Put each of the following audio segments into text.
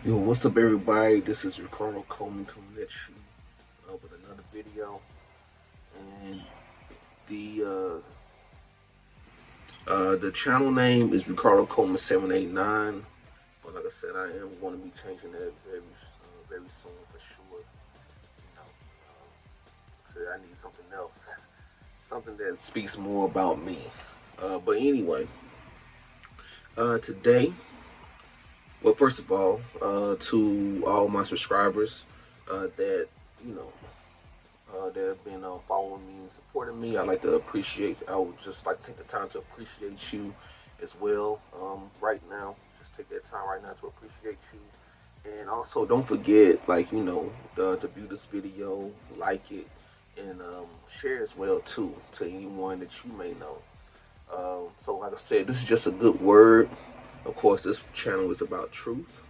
Yo, what's up, everybody? This is Ricardo Coleman coming at you with another video, and the the channel name is Ricardo Coleman 789. But like I said, I am going to be changing that very soon for sure. So I need something else, something that speaks more about me. But anyway, today, well, first of all, to all my subscribers that you know that have been following me and supporting me. I like to appreciate. I would just like to take the time to appreciate you as well. Right now, just take that time right now to appreciate you, and also don't forget, to view this video, like it, and share as well too to anyone that you may know. So, like I said, this is just a good word. Of course, this channel is about truth,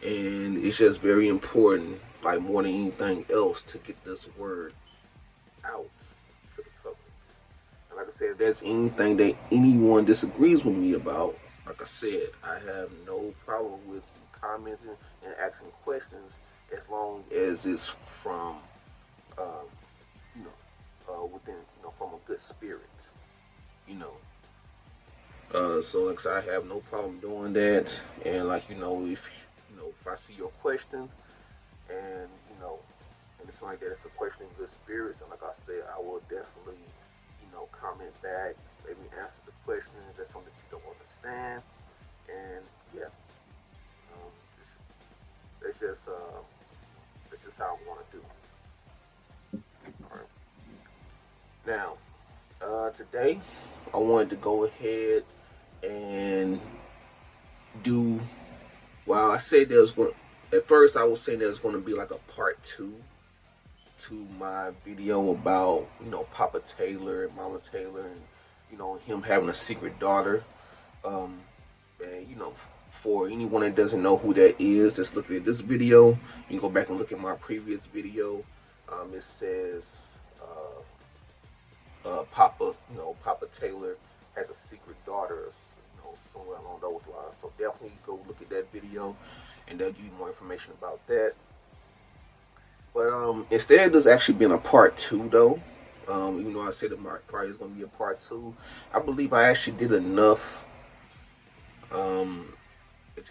and it's just very important, like more than anything else, to get this word out to the public. And like I said, if there's anything that anyone disagrees with me about, like I said, I have no problem with commenting and asking questions as long as it's from, within, from a good spirit, you know. So like I said, I have no problem doing that. And if I see your question, and and it's like that, it's a question in good spirits, and like I said, I will definitely comment back, maybe answer the question if there's something you don't understand. And yeah, just, that's just how I want to do. All right. Now, today I wanted to go ahead and do. Well, I said there was going. At first, I was saying there's going to be like a part two to my video about Papa Taylor and Mama Taylor, and him having a secret daughter. And for anyone that doesn't know who that is, just looking at this video, you can go back and look at my previous video. It says Papa Taylor has a secret daughter, somewhere along those lines. So definitely go look at that video, and they'll give you more information about that. But instead of this actually being a part two, though, even though I said that my part is going to be a part two, I believe I actually did enough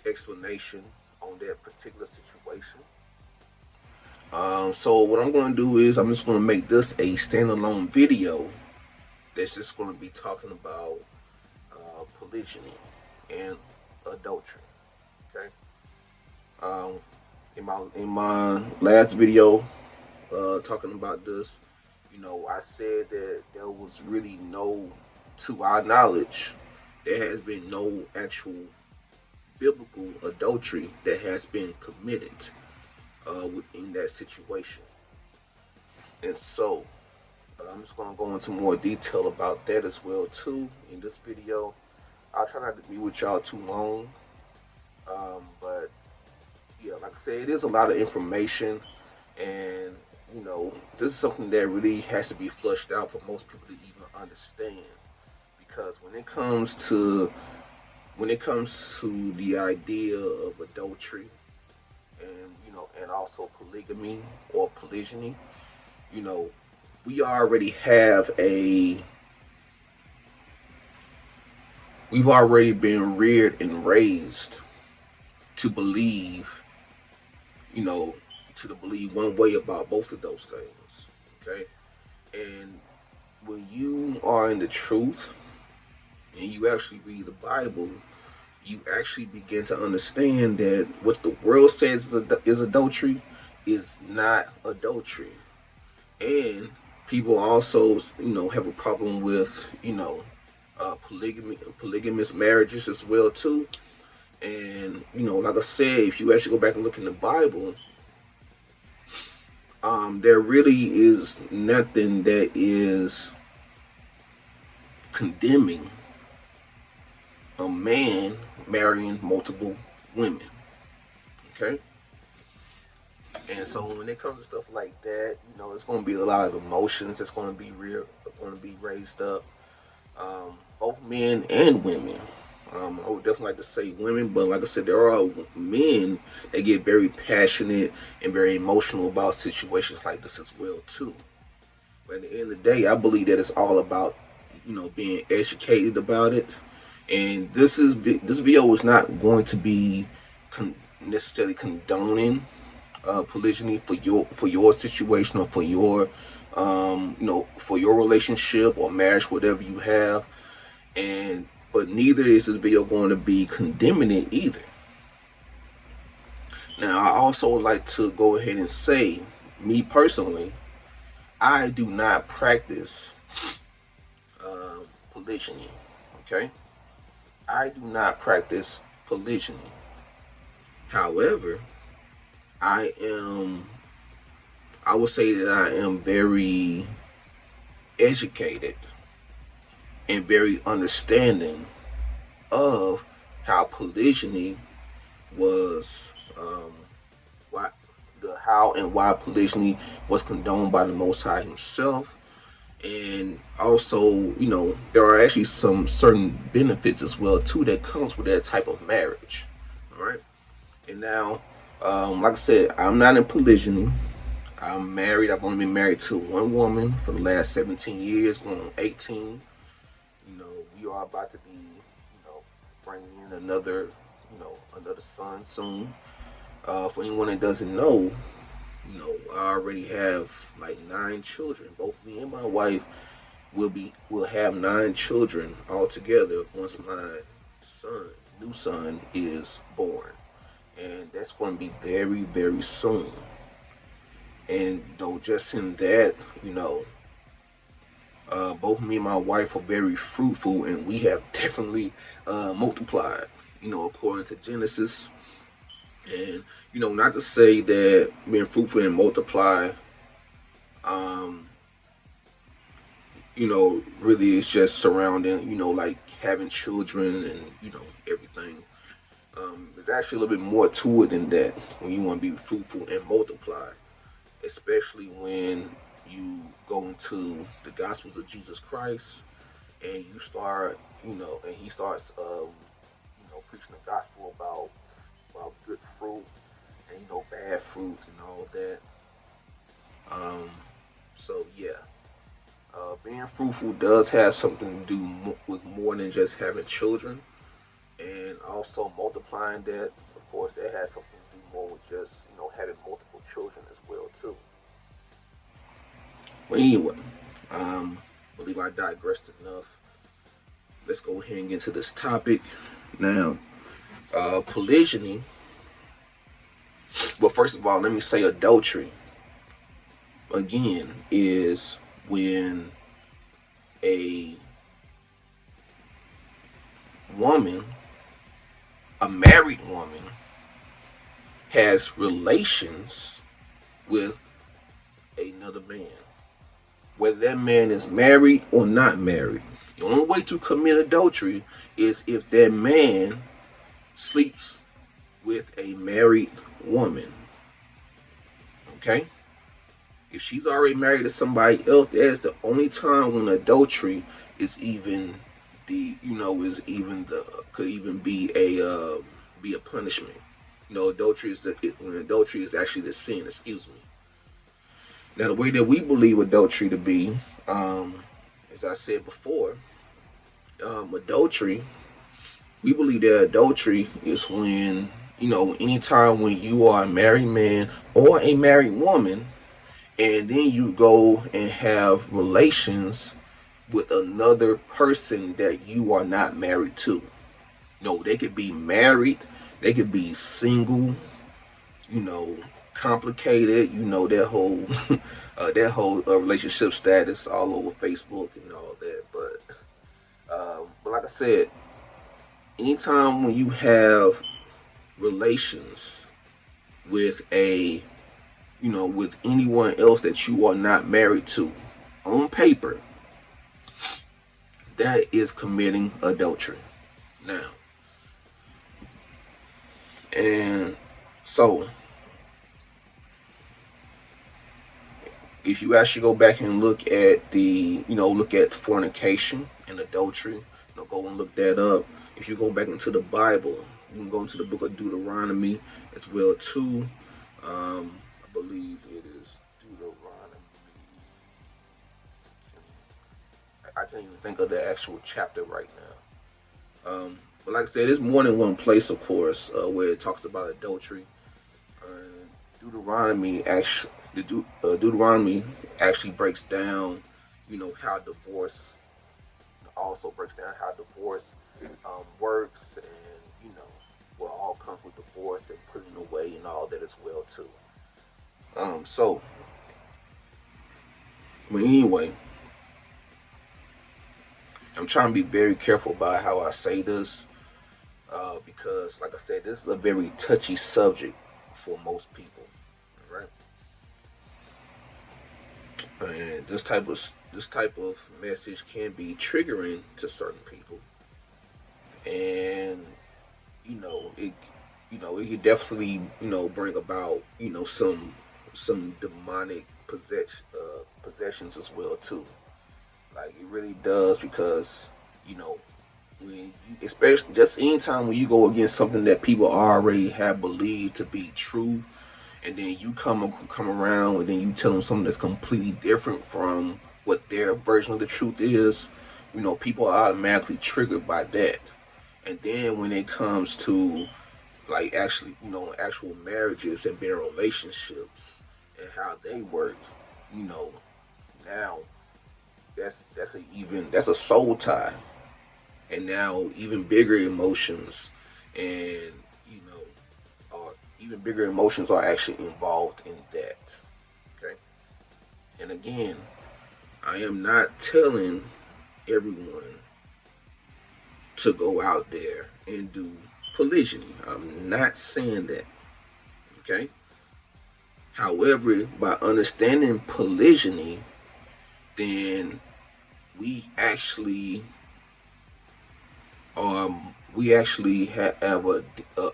explanation on that particular situation. So what I'm going to do is I'm just going to make this a standalone video that's just going to be talking about polygyny and adultery. Okay. In my last video talking about this, I said that there was really no, to our knowledge, there has been no actual biblical adultery that has been committed in that situation. And so I'm just going to go into more detail about that as well too in this video. I'll try not to be with y'all too long, but yeah, like I said, it is a lot of information, and this is something that really has to be flushed out for most people to even understand. Because when it comes to the idea of adultery, and and also polygamy or polygyny, we already have we've already been reared and raised to believe, to believe one way about both of those things. Okay. And when you are in the truth and you actually read the Bible, you actually begin to understand that what the world says is adultery is not adultery. And people also, have a problem with, polygamous marriages as well too. And like I said, if you actually go back and look in the Bible, there really is nothing that is condemning a man marrying multiple women. Okay? And so when it comes to stuff like that, it's going to be a lot of emotions that's going to be raised up, both men and women. I would definitely like to say women, but like I said, there are men that get very passionate and very emotional about situations like this as well too. But at the end of the day, I believe that it's all about being educated about it. And this video is not going to be necessarily condoning polygyny for your situation or for your for your relationship or marriage, whatever you have. And but neither is this video going to be condemning it either. Now, I also would like to go ahead and say, me personally, I do not practice polygyny. Okay, I do not practice polygyny. However, I am. I would say that I am very educated and very understanding of how polygyny was, why the how and why polygyny was condoned by the Most High Himself, and also there are actually some certain benefits as well too that comes with that type of marriage. All right, and now, like I said, I'm not in polygyny. I'm married. I've only been married to one woman for the last 17 years, going on 18. We are about to be, bringing in another son soon. For anyone that doesn't know, I already have like 9 children. Both me and my wife will have 9 children altogether once my new son, is born, and that's going to be very, very soon. And just in that, both me and my wife are very fruitful, and we have definitely multiplied, according to Genesis. And not to say that being fruitful and multiply, really is just surrounding, like having children and everything. There's actually a little bit more to it than that when you want to be fruitful and multiply, especially when you go into the Gospels of Jesus Christ and you start, and he starts, preaching the gospel about good fruit and bad fruit and all that. So yeah, being fruitful does have something to do with more than just having children, and also multiplying that. Of course, that has something to do more with just having multiple children as well too. But anyway, I believe I digressed enough. Let's go ahead and get into this topic now. Polygyny. Well, first of all, let me say adultery again is when a woman, a married woman, has relations with another man, whether that man is married or not married. The only way to commit adultery is if that man sleeps with a married woman. Okay? If she's already married to somebody else, that's the only time when adultery is even could even be a punishment. Adultery is when adultery is actually the sin. Excuse me. Now, the way that we believe adultery to be, as I said before, adultery, we believe that adultery is when, anytime when you are a married man or a married woman, and then you go and have relations with another person that you are not married to. They could be married, they could be single, complicated, that whole relationship status all over Facebook and all that. But like I said, anytime when you have relations with with anyone else that you are not married to, on paper, that is committing adultery. Now, and so if you actually go back and look at fornication and adultery, Go and look that up. If you go back into the Bible, you can go into the book of Deuteronomy as well too. I believe it is Deuteronomy. I can't even think of the actual chapter right now. But like I said, there's more than one place, of course, where it talks about adultery. Deuteronomy actually, Deuteronomy actually breaks down, how divorce also breaks down how divorce works, and what all comes with divorce and putting away and all that as well too. So, but anyway, I'm trying to be very careful about how I say this, because, like I said, this is a very touchy subject for most people, right? And this type of message can be triggering to certain people, and it it could definitely bring about some demonic possessions as well too. Like it really does, because you know when you, especially just anytime when you go against something that people already have believed to be true, and then you come around and then you tell them something that's completely different from what their version of the truth is. People are automatically triggered by that. And then when it comes to like actually actual marriages and being in relationships and how they work, you know now that's a soul tie, and now even bigger emotions, and even bigger emotions are actually involved in that. Okay, and again, I am not telling everyone to go out there and do polygyny. I'm not saying that. Okay. However, by understanding polygyny, then we actually have a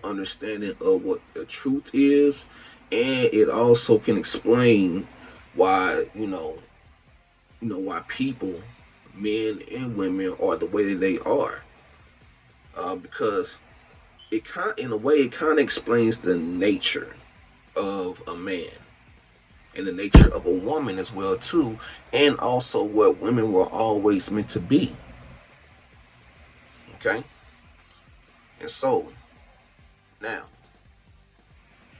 understanding of what the truth is, and it also can explain why why people, men and women, are the way that they are, because in a way, it kind of explains the nature of a man and the nature of a woman as well too, and also what women were always meant to be. Okay, and so now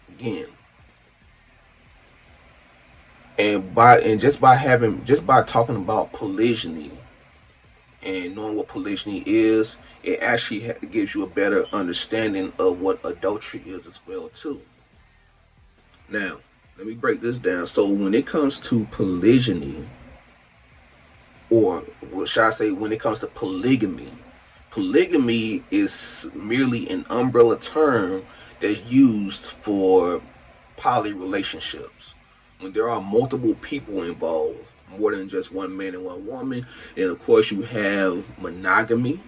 again, just by talking about polygyny and knowing what polygyny is, it actually gives you a better understanding of what adultery is as well too. Now, let me break this down. So when it comes to polygyny, or what should I say, when it comes to polygamy, polygamy is merely an umbrella term that's used for poly relationships. When there are multiple people involved, more than just one man and one woman, and of course you have monogamy,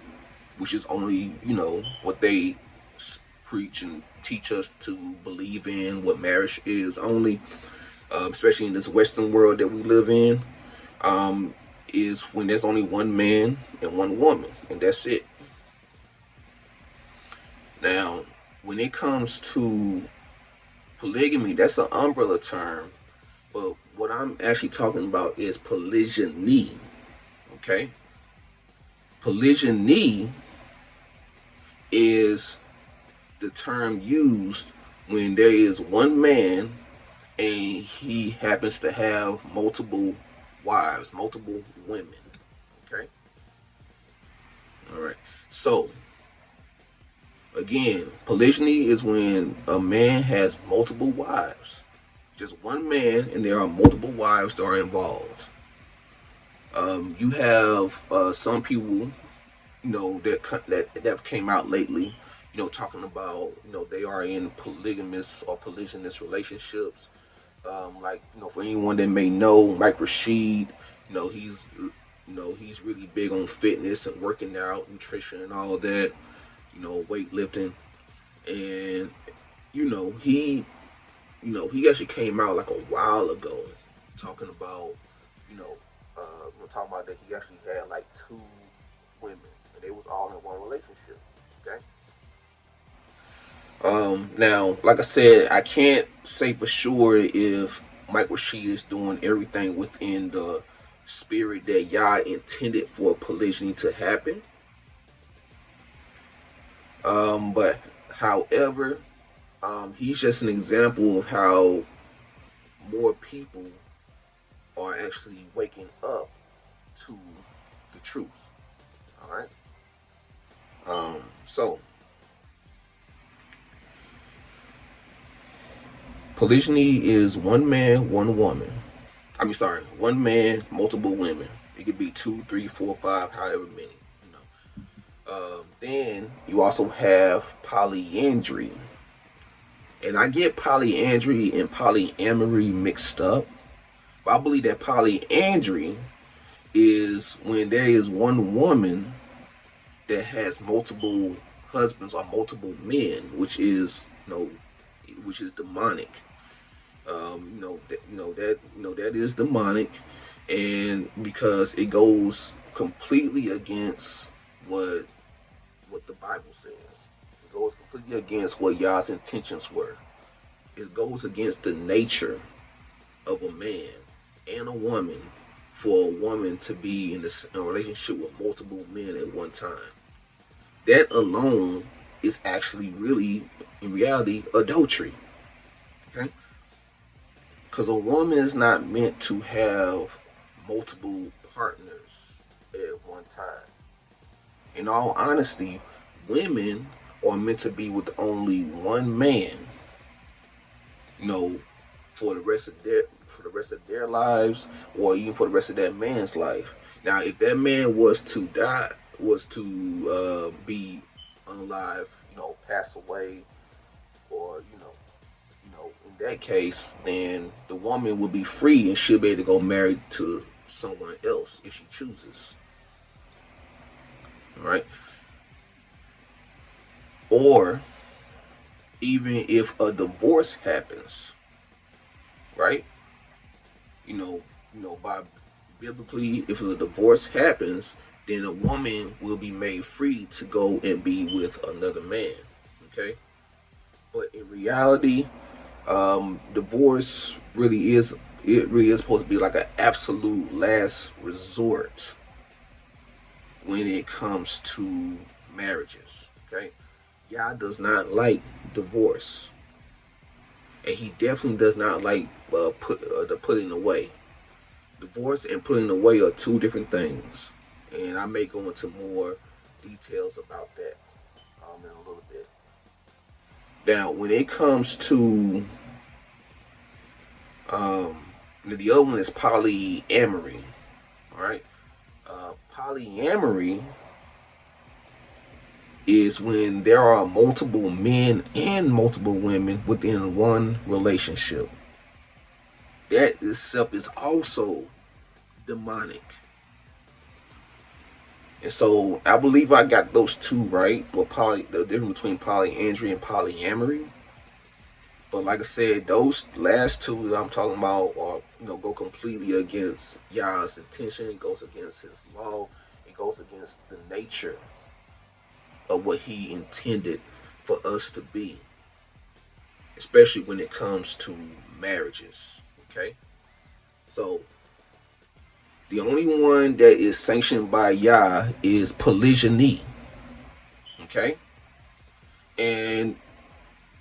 which is only what they preach and teach us to believe in, what marriage is only, especially in this Western world that we live in, is when there's only one man and one woman, and that's it. Now, when it comes to polygamy, that's an umbrella term, but what I'm actually talking about is polygyny. Okay? Polygyny is the term used when there is one man and he happens to have multiple wives, multiple women. Okay? All right. So, again, polygyny is when a man has multiple wives. Just one man, and there are multiple wives that are involved. You have some people, that came out lately, talking about, they are in polygamous or polygynous relationships. Like, for anyone that may know, Mike Rashid, he's really big on fitness and working out, nutrition, and all that. Weightlifting, and he actually came out like a while ago talking about, talking about that he actually had like two women and they was all in one relationship. Okay. Now, like I said, I can't say for sure if Mike Rashid is doing everything within the spirit that Yah intended for polygyny to happen. But however, he's just an example of how more people are actually waking up to the truth. All right. So polygyny is one man, one woman. One man, multiple women. It could be two, three, four, five, however many. Then you also have polyandry, and I get polyandry and polyamory mixed up. But I believe that polyandry is when there is one woman that has multiple husbands or multiple men, which is demonic. That is demonic, and because it goes completely against what the Bible says. It goes completely against what Yah's intentions were. It goes against the nature of a man and a woman for a woman to be in a relationship with multiple men at one time. That alone is actually really, in reality, adultery. Okay? Because a woman is not meant to have multiple partners at one time. In all honesty, women are meant to be with only one man, for the rest of their lives, or even for the rest of that man's life. Now, if that man was to die, be unalive, pass away, or in that case, then the woman will be free and she'll be able to go marry to someone else if she chooses. All right. Or even if a divorce happens, right? By biblically, if a divorce happens, then a woman will be made free to go and be with another man. Okay. But in reality, divorce really is supposed to be like an absolute last resort when it comes to marriages. Okay. Yah does not like divorce, and he definitely does not like the putting away. Divorce and putting away are two different things, and I may go into more details about that in a little bit. Now, when it comes to the other one is polyamory. All right, polyamory is when there are multiple men and multiple women within one relationship. That itself is also demonic. And so I believe I got those two right, the difference between polyandry and polyamory. But like I said, those last two that I'm talking about are, go completely against Yah's intention. It goes against his law. It goes against the nature of what he intended for us to be, especially when it comes to marriages. Okay, so the only one that is sanctioned by Yah is polygyny. Okay, and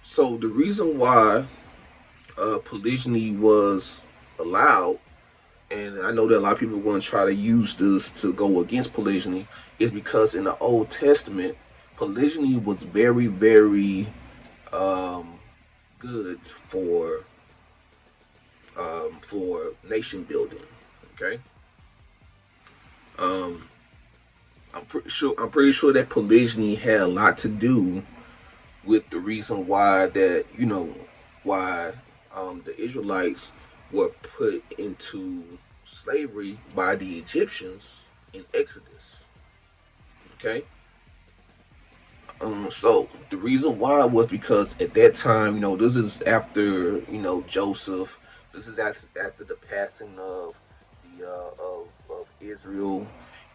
so the reason why polygyny was allowed, and I know that a lot of people are going to try to use this to go against polygyny, is because in the Old Testament, polygyny was very, very good for nation building. Okay, I'm pretty sure that polygyny had a lot to do with the reason why the Israelites were put into slavery by the Egyptians in Exodus. Okay. So the reason why was because at that time, this is after, Joseph. This is after the passing of Israel,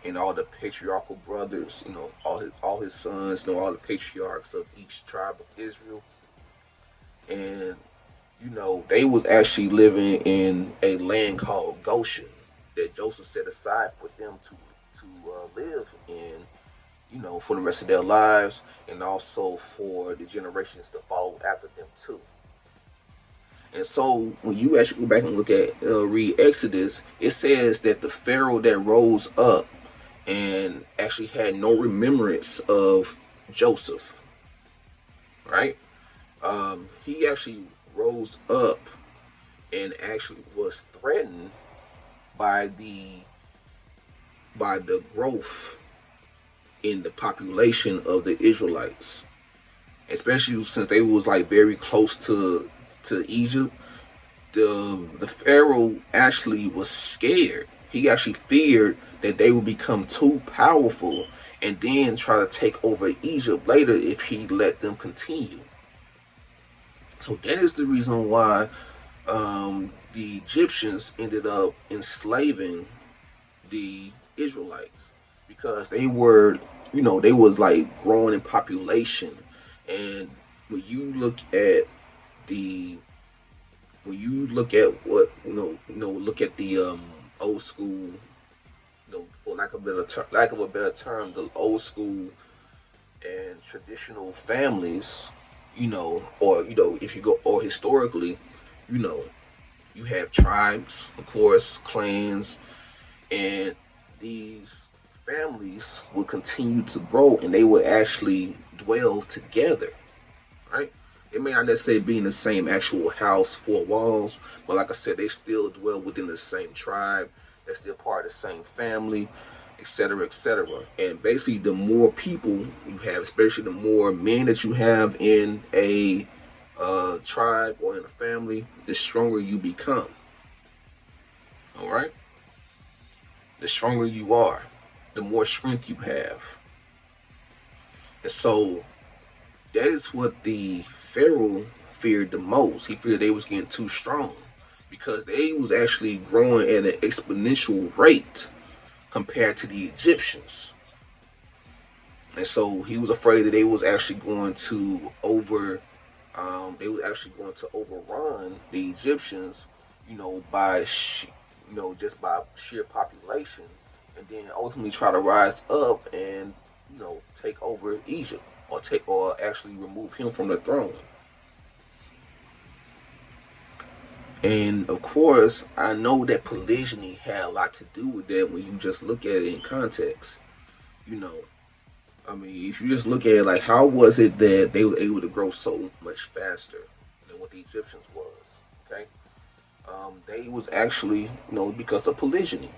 and all the patriarchal brothers, all his sons, all the patriarchs of each tribe of Israel, and they was actually living in a land called Goshen that Joseph set aside for them to live in, for the rest of their lives, and also for the generations to follow after them too. And so when you actually go back and look at read Exodus, it says that the Pharaoh that rose up and actually had no remembrance of Joseph, right? He actually rose up and actually was threatened by the growth in the population of the Israelites, especially since they was like very close to Egypt. The Pharaoh actually was scared. He actually feared that they would become too powerful and then try to take over Egypt later if he let them continue. So that is the reason why the Egyptians ended up enslaving the Israelites, because they were, they was like growing in population. And when you look at the look at the old school, for lack of a better term, the old school and traditional families, or if you go, or historically, you know, you have tribes, of course, clans, and these families will continue to grow, and they will actually dwell together, right? It may not necessarily be in the same actual house, four walls, but like I said, they still dwell within the same tribe. They're still part of the same family, etc., etc. And basically, the more people you have, especially the more men that you have in a tribe or in a family, the stronger you become. All right? The stronger you are, the more strength you have. And so that is what the Pharaoh feared the most. He feared they was getting too strong because they was actually growing at an exponential rate compared to the Egyptians. And so he was afraid that they was actually going to overrun the Egyptians, just by sheer population, and then ultimately try to rise up and take over Egypt, or actually remove him from the throne. And of course, I know that polygyny had a lot to do with that when you just look at it in context. I mean, if you just look at it, like, how was it that they were able to grow so much faster than what the Egyptians was? Okay, they was actually, because of polygyny.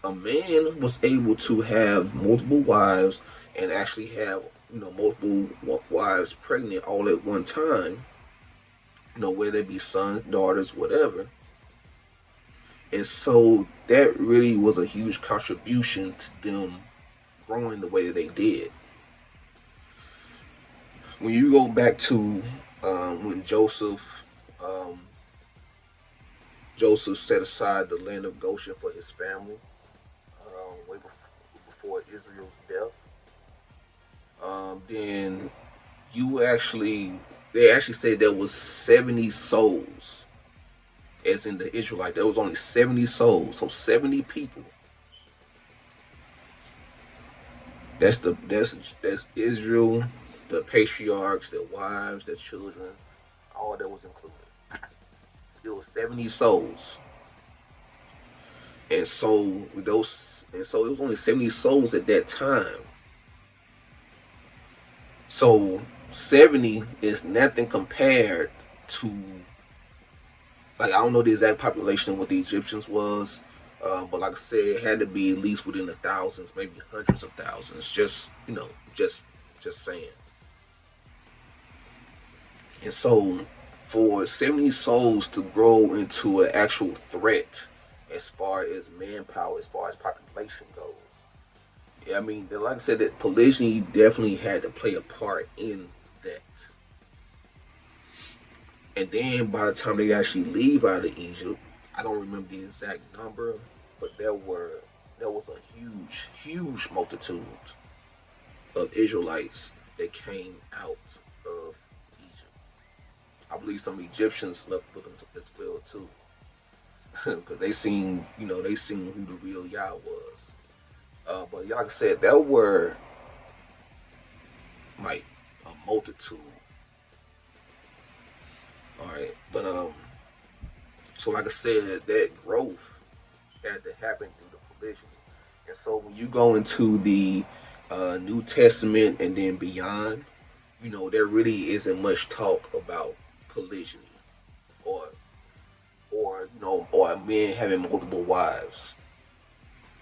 A man was able to have multiple wives and actually have, multiple wives pregnant all at one time. Whether it be sons, daughters, whatever. And so that really was a huge contribution to them growing the way that they did. When you go back to when Joseph set aside the land of Goshen for his family, way before Israel's death, then they actually said there was 70 souls, as in the Israelite. There was only 70 souls, so 70 people. That's Israel, the patriarchs, their wives, their children, all that was included. Still 70 souls. And so it was only 70 souls at that time. So 70 is nothing compared to, like, I don't know the exact population of what the Egyptians was, but like I said, it had to be at least within the thousands, maybe hundreds of thousands. Just saying. And so for 70 souls to grow into an actual threat as far as manpower, as far as population goes, I mean, like I said, that polygyny definitely had to play a part in that. And then by the time they actually leave out of Egypt, I don't remember the exact number, but there there was a huge multitude of Israelites that came out of Egypt. I believe some Egyptians left with them as well too, because they seen who the real Yah was. But like I said, there were like a multitude. All right, but so like I said, that growth had to happen through the polygyny, and so when you go into the New Testament and then beyond, there really isn't much talk about polygyny or or men having multiple wives.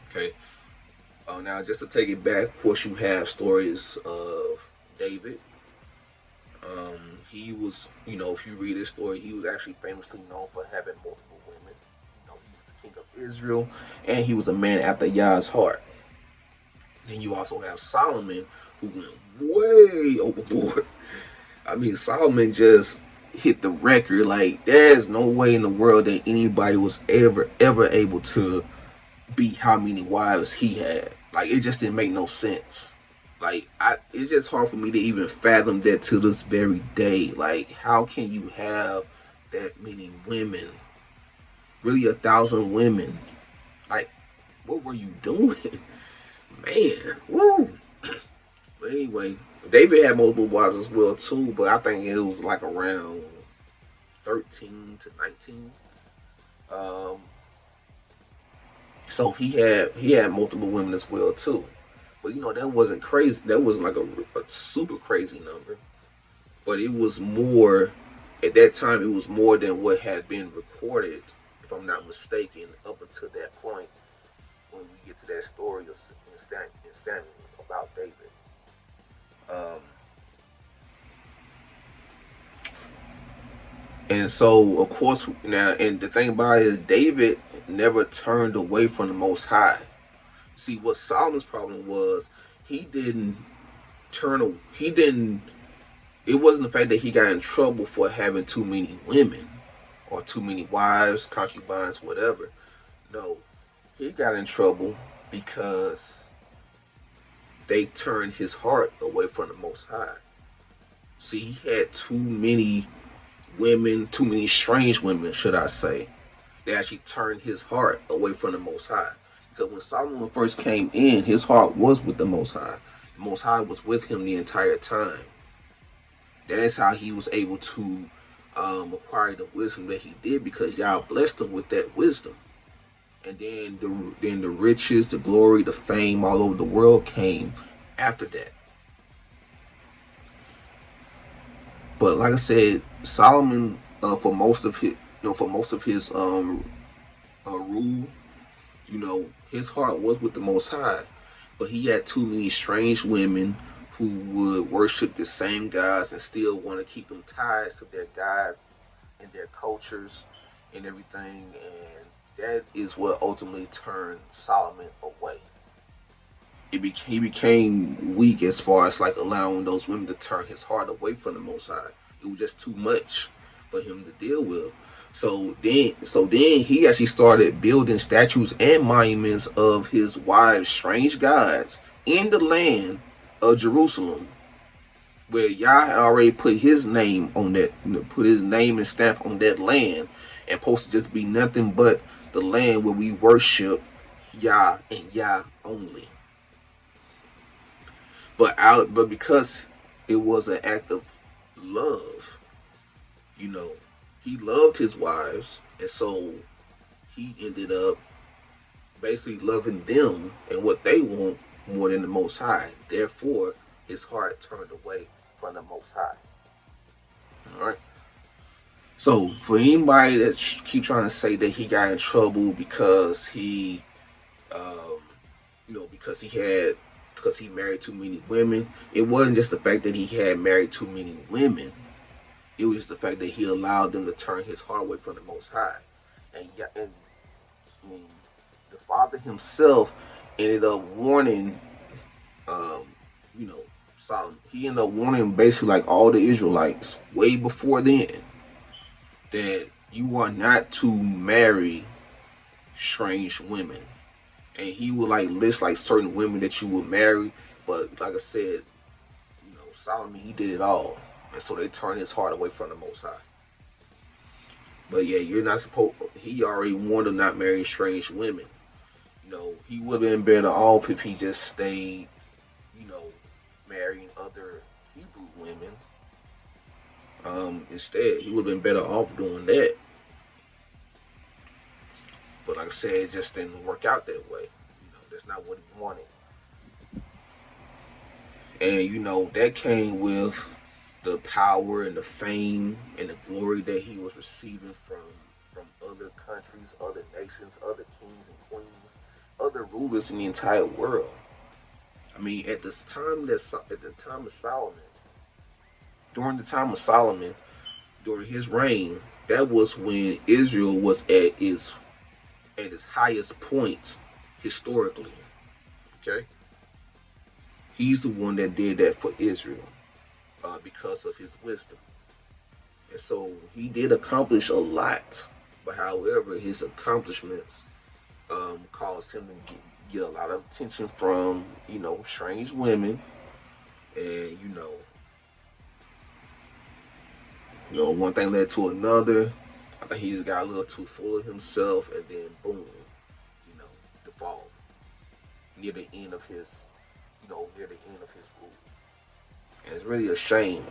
Okay. Now, just to take it back, of course, you have stories of David. He was, if you read his story, he was actually famously known for having multiple women. He was the king of Israel, and he was a man after Yah's heart. Then you also have Solomon, who went way overboard. I mean, Solomon just hit the record. Like, there's no way in the world that anybody was ever able to beat how many wives he had. Like, it just didn't make no sense. Like, it's just hard for me to even fathom that to this very day. Like, how can you have that many women? Really, 1,000 women? Like, what were you doing? Man, woo! But anyway, David had multiple wives as well too, but I think it was like around 13 to 19. So he had multiple women as well too. But that wasn't crazy. That wasn't like a super crazy number. But it was more, at that time, it was more than what had been recorded, if I'm not mistaken, up until that point when we get to that story in Samuel about David. And so, of course, now, and the thing about it is, David never turned away from the Most High. See, what Solomon's problem was, he didn't he didn't, it wasn't the fact that he got in trouble for having too many women or too many wives, concubines, whatever. No, he got in trouble because they turned his heart away from the Most High. See, he had too many women, too many strange women, should I say. They actually turned his heart away from the Most High. Because when Solomon first came in, his heart was with the Most High. The Most High was with him the entire time. That is how he was able to acquire the wisdom that he did, because Yah blessed him with that wisdom. And then the riches, the glory, the fame all over the world came after that. But like I said, Solomon, for most of his rule, his heart was with the Most High, but he had too many strange women who would worship the same gods and still want to keep them ties to their gods and their cultures and everything, and that is what ultimately turned Solomon away. He became weak as far as like allowing those women to turn his heart away from the Most High. It was just too much for him to deal with. So then he actually started building statues and monuments of his wives' strange gods in the land of Jerusalem, where Yah already put his name on that, put his name and stamp on that land, and supposed to just be nothing but the land where we worship Yah and Yah only. But because it was an act of love, he loved his wives, and so he ended up basically loving them and what they want more than the Most High. Therefore, his heart turned away from the Most High. All right. So for anybody that keep trying to say that he got in trouble because he because he married too many women, it wasn't just the fact that he had married too many women. It was just the fact that he allowed them to turn his heart away from the Most High. And the Father himself ended up warning, Solomon. He ended up warning basically like all the Israelites way before then that you are not to marry strange women. and he would like list like certain women that you would marry. But like I said, Solomon, he did it all, and so they turned his heart away from the Most High. But yeah, you're not supposed. He already warned to not marry strange women. He would have been better off if he just stayed, you know, marrying other Hebrew women. Instead, he would have been better off doing that. But like I said, it just didn't work out that way. That's not what he wanted. And that came with the power and the fame and the glory that he was receiving from other countries, other nations, other kings and queens, other rulers in the entire world. I mean, at the time of Solomon, during the time of Solomon, during his reign, that was when Israel was at its highest point historically. Okay, he's the one that did that for Israel because of his wisdom, and so he did accomplish a lot. But however, his accomplishments caused him to get a lot of attention from strange women, and one thing led to another. I think he just got a little too full of himself, and then boom, the fall near the end of his, rule, and it's really a shame.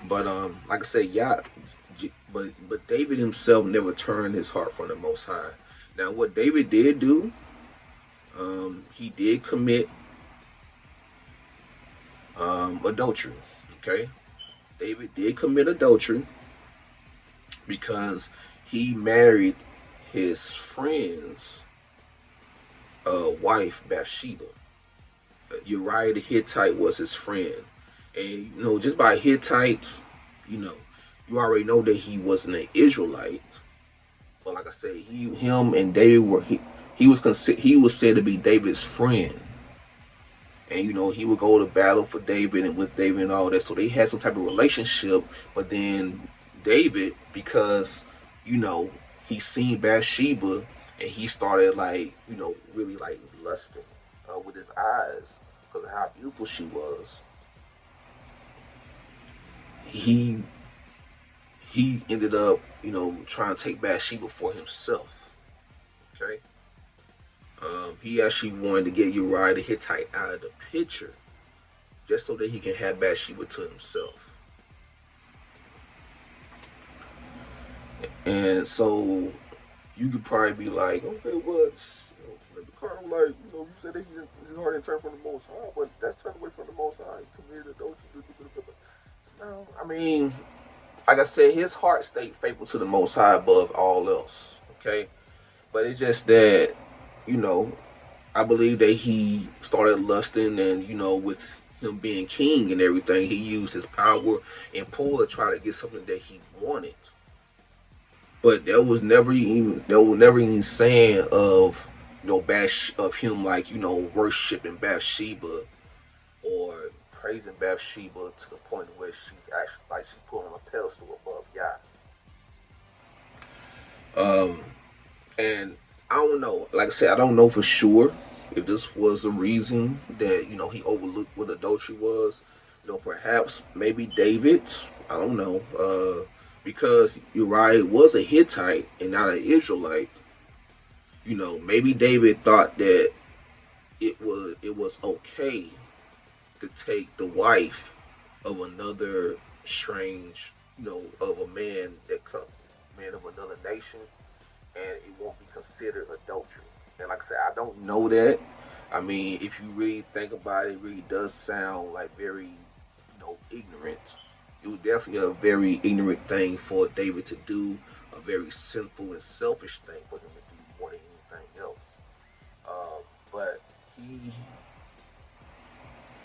But like I said, yeah, but David himself never turned his heart from the Most High. Now, what David did do, he did commit adultery. Okay, David did commit adultery because he married his friend's wife, Bathsheba. Uriah the Hittite was his friend, and just by Hittites, you already know that he wasn't an Israelite. But like I said, him and David he was said to be David's friend, and he would go to battle for David and with David and all that. So they had some type of relationship. But then David, because he seen Bathsheba, and he started really lusting with his eyes because of how beautiful she was. He ended up trying to take Bathsheba for himself. Okay. He actually wanted to get Uriah the Hittite out of the picture just so that he can have Bathsheba to himself. And so you could probably be like, okay, well, you said that his heart didn't turn from the Most High, but that's turned away from the Most High. He committed adultery. No, I mean, like I said, his heart stayed faithful to the Most High above all else. Okay, but it's just that I believe that he started lusting, and with him being king and everything, he used his power and pull to try to get something that he wanted. But there was never any saying of of him worshiping Bathsheba or praising Bathsheba to the point where she's actually she put on a pedestal above Yah. And I don't know. Like I said, I don't know for sure if this was the reason that he overlooked what adultery was. Perhaps maybe David. I don't know. Because Uriah was a Hittite and not an Israelite. Maybe David thought that it was okay to take the wife of another strange, of a man of another nation, and it won't be considered adultery. And like I said, I don't know that. I mean, if you really think about it, it really does sound like very, ignorant. It was definitely a very ignorant thing for David to do, a very sinful and selfish thing for him to do more than anything else.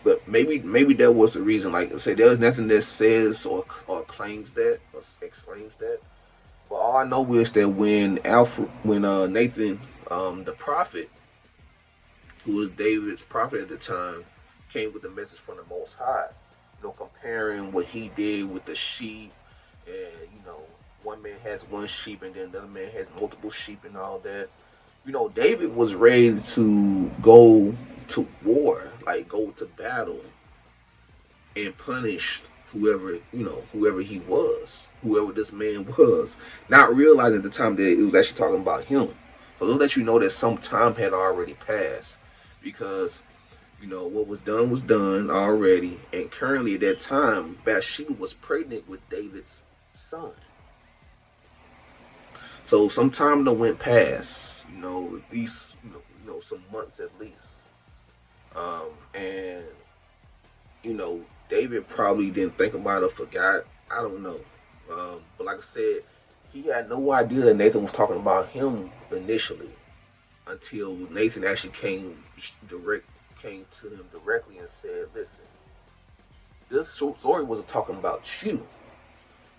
But maybe that was the reason. Like I said, there's nothing that says or claims that or exclaims that. But all I know is that when Nathan, the prophet, who was David's prophet at the time, came with the message from the Most High, comparing what he did with the sheep, and one man has one sheep and then the other man has multiple sheep and all that. David was ready to go to war, like go to battle and punish whoever he was, whoever this man was, not realizing at the time that it was actually talking about him. So it'll let you know that some time had already passed, because what was done already, and currently at that time, Bathsheba was pregnant with David's son. So some time that went past, at least some months at least, and David probably didn't think about it or forgot. I don't know. But like I said, he had no idea that Nathan was talking about him initially until Nathan actually came to him directly and said, "Listen, this story wasn't talking about you,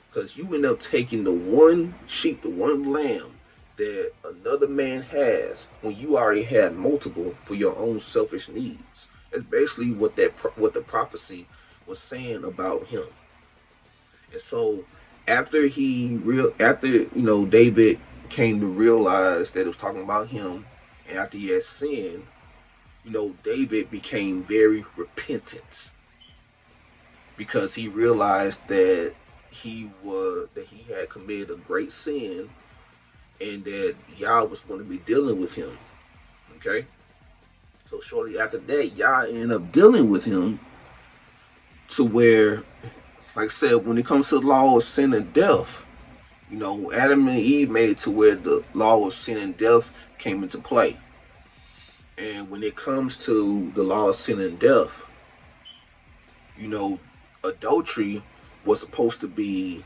because you end up taking the one sheep, the one lamb that another man has when you already had multiple for your own selfish needs." That's basically what the prophecy was saying about him. And so after David came to realize that it was talking about him, and after he had sinned, David became very repentant, because he realized that he had committed a great sin, and that Yah was going to be dealing with him. Okay? So shortly after that, Yah ended up dealing with him to where, like I said, when it comes to the law of sin and death, Adam and Eve made it to where the law of sin and death came into play. And when it comes to the law of sin and death, adultery was supposed to be,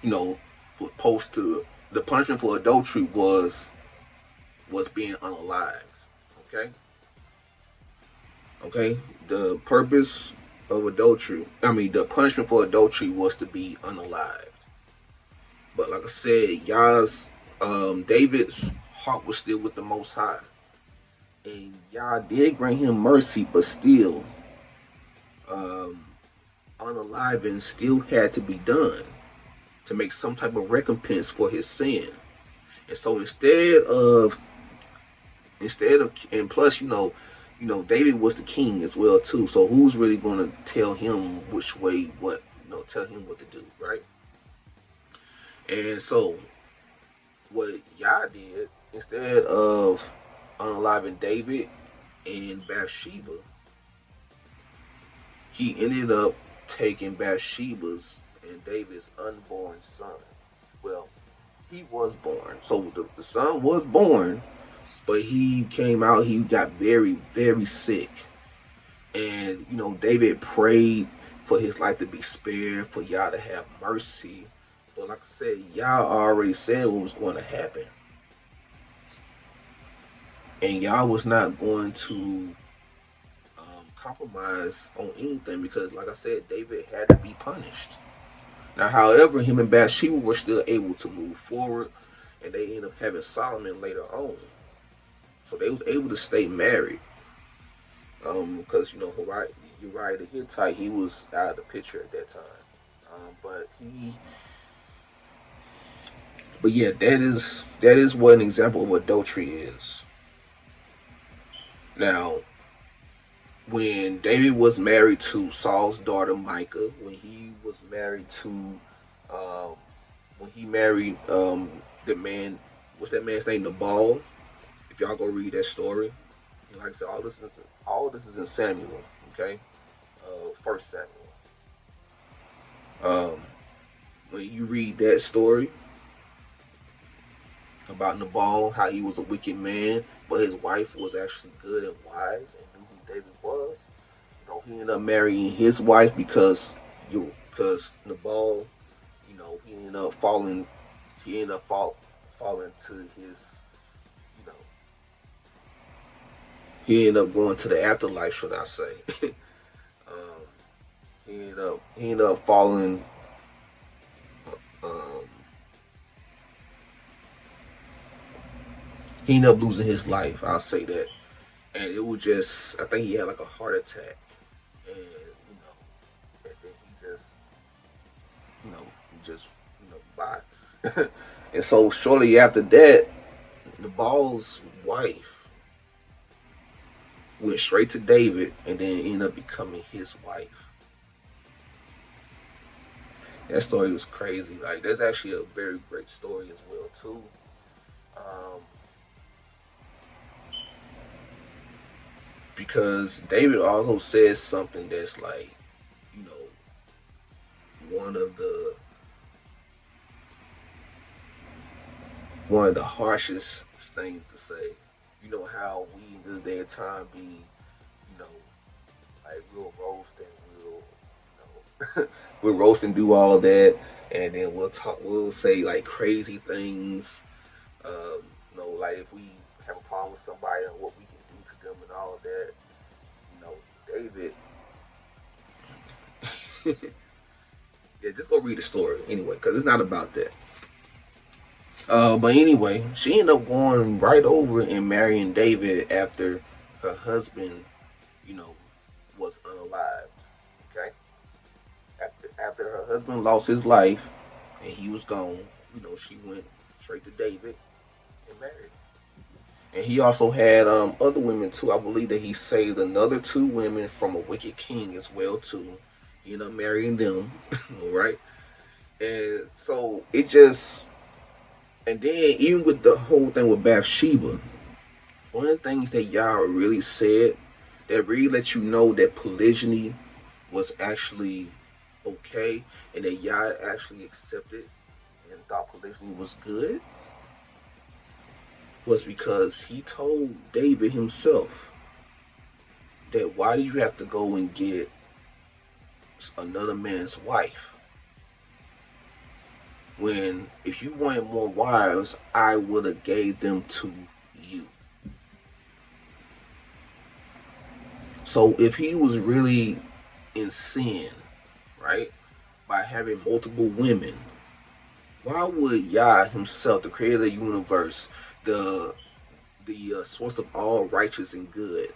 the punishment for adultery was being unalived. Okay? Okay? The purpose of adultery, the punishment for adultery was to be unalived. But like I said, David's heart was still with the Most High. And Yah did grant him mercy, but still, unaliving still had to be done to make some type of recompense for his sin. And so instead of, and plus, David was the king as well too. So who's really going to tell him tell him what to do, right? And so what Yah did, instead of unaliving David and Bathsheba, he ended up taking Bathsheba's and David's unborn son. Well, he was born. So the son was born, but he came out, he got very, very sick. And, David prayed for his life to be spared, for Yah to have mercy. But like I said, Yah already said what was going to happen. And Yah was not going to compromise on anything, because, like I said, David had to be punished. Now, however, him and Bathsheba were still able to move forward, and they ended up having Solomon later on. So they was able to stay married. Because, Uriah the Hittite, he was out of the picture at that time. But yeah, that is what an example of adultery is. Now, when David was married to Saul's daughter Micah, when he was married to, when he married the man, what's that man's name, Nabal? If y'all go read that story, and like I said, all this is in Samuel, okay, First Samuel. When you read that story about Nabal, how he was a wicked man, but his wife was actually good and wise and knew who David was. He ended up marrying his wife because Nabal, he ended up falling to his, he ended up going to the afterlife, should I say. He ended up falling. He ended up losing his life. I'll say that, and it was just, I think he had like a heart attack, and and then he just bye. And so shortly after that, Nabal's wife went straight to David and then ended up becoming his wife. That story was crazy. Like, that's actually a very great story as well too. Um, because David also says something that's like, you know, one of the one of the harshest things to say. You know how we in this day and time be, you know, like we'll roast and we'll, you know, we'll roast and do all that, and then we'll say like crazy things. You know, like if we have a problem with somebody and what we can do to them and all of that. You know, David. Yeah, just go read the story anyway, because it's not about that. But anyway, she ended up going right over and marrying David after her husband, you know, was unalived. Okay, after her husband lost his life and he was gone, you know, she went straight to David and married. And he also had other women too. I believe that he saved another two women from a wicked king as well too. He ended up marrying them, all right. And so it just, and then even with the whole thing with Bathsheba, one of the things that Yah really said that really let you know that polygyny was actually okay and that Yah actually accepted and thought polygyny was good was because he told David himself that why did you have to go and get another man's wife when if you wanted more wives I would have gave them to you. So if he was really in sin, right, by having multiple women, why would Yah himself, the creator of the universe, the source of all righteous and good,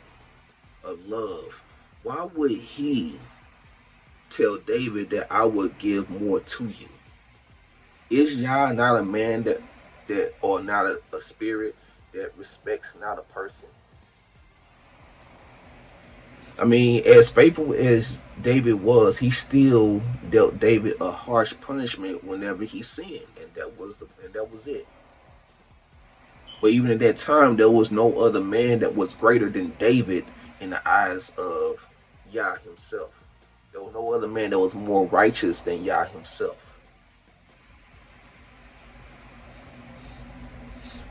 of love, why would he tell David that I would give more to you? Is Yah not a man that or not a spirit that respects not a person? I mean, as faithful as David was, he still dealt David a harsh punishment whenever he sinned, and that was it. But even at that time, there was no other man that was greater than David in the eyes of Yah himself. There was no other man that was more righteous than Yah himself.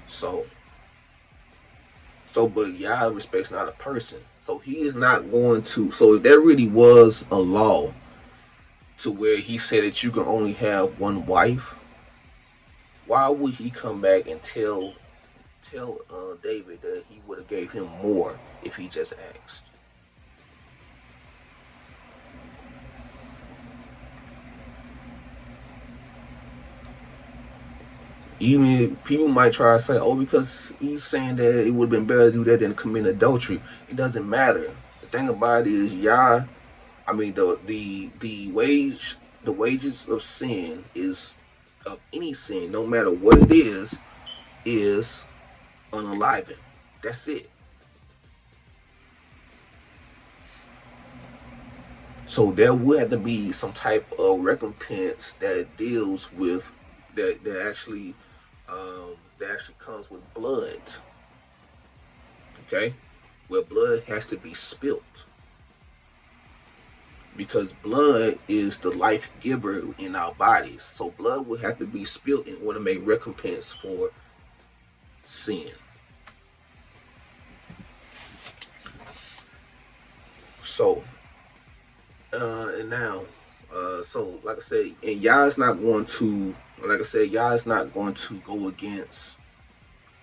So, but Yah respects not a person. So he is not going to. So if there really was a law to where he said that you can only have one wife, why would he come back and tell David that he would have gave him more if he just asked? Even people might try to say, "Oh, because he's saying that it would have been better to do that than commit adultery." It doesn't matter. The thing about it is, Yah. I mean, the wages of sin is of any sin, no matter what it is unaliving. That's it. So there would have to be some type of recompense that deals with that actually comes with blood. Okay, where blood has to be spilt because blood is the life giver in our bodies. So blood would have to be spilt in order to make recompense for sin. So and now so like I said, and Yah is not going to, like I said, Yah is not going to go against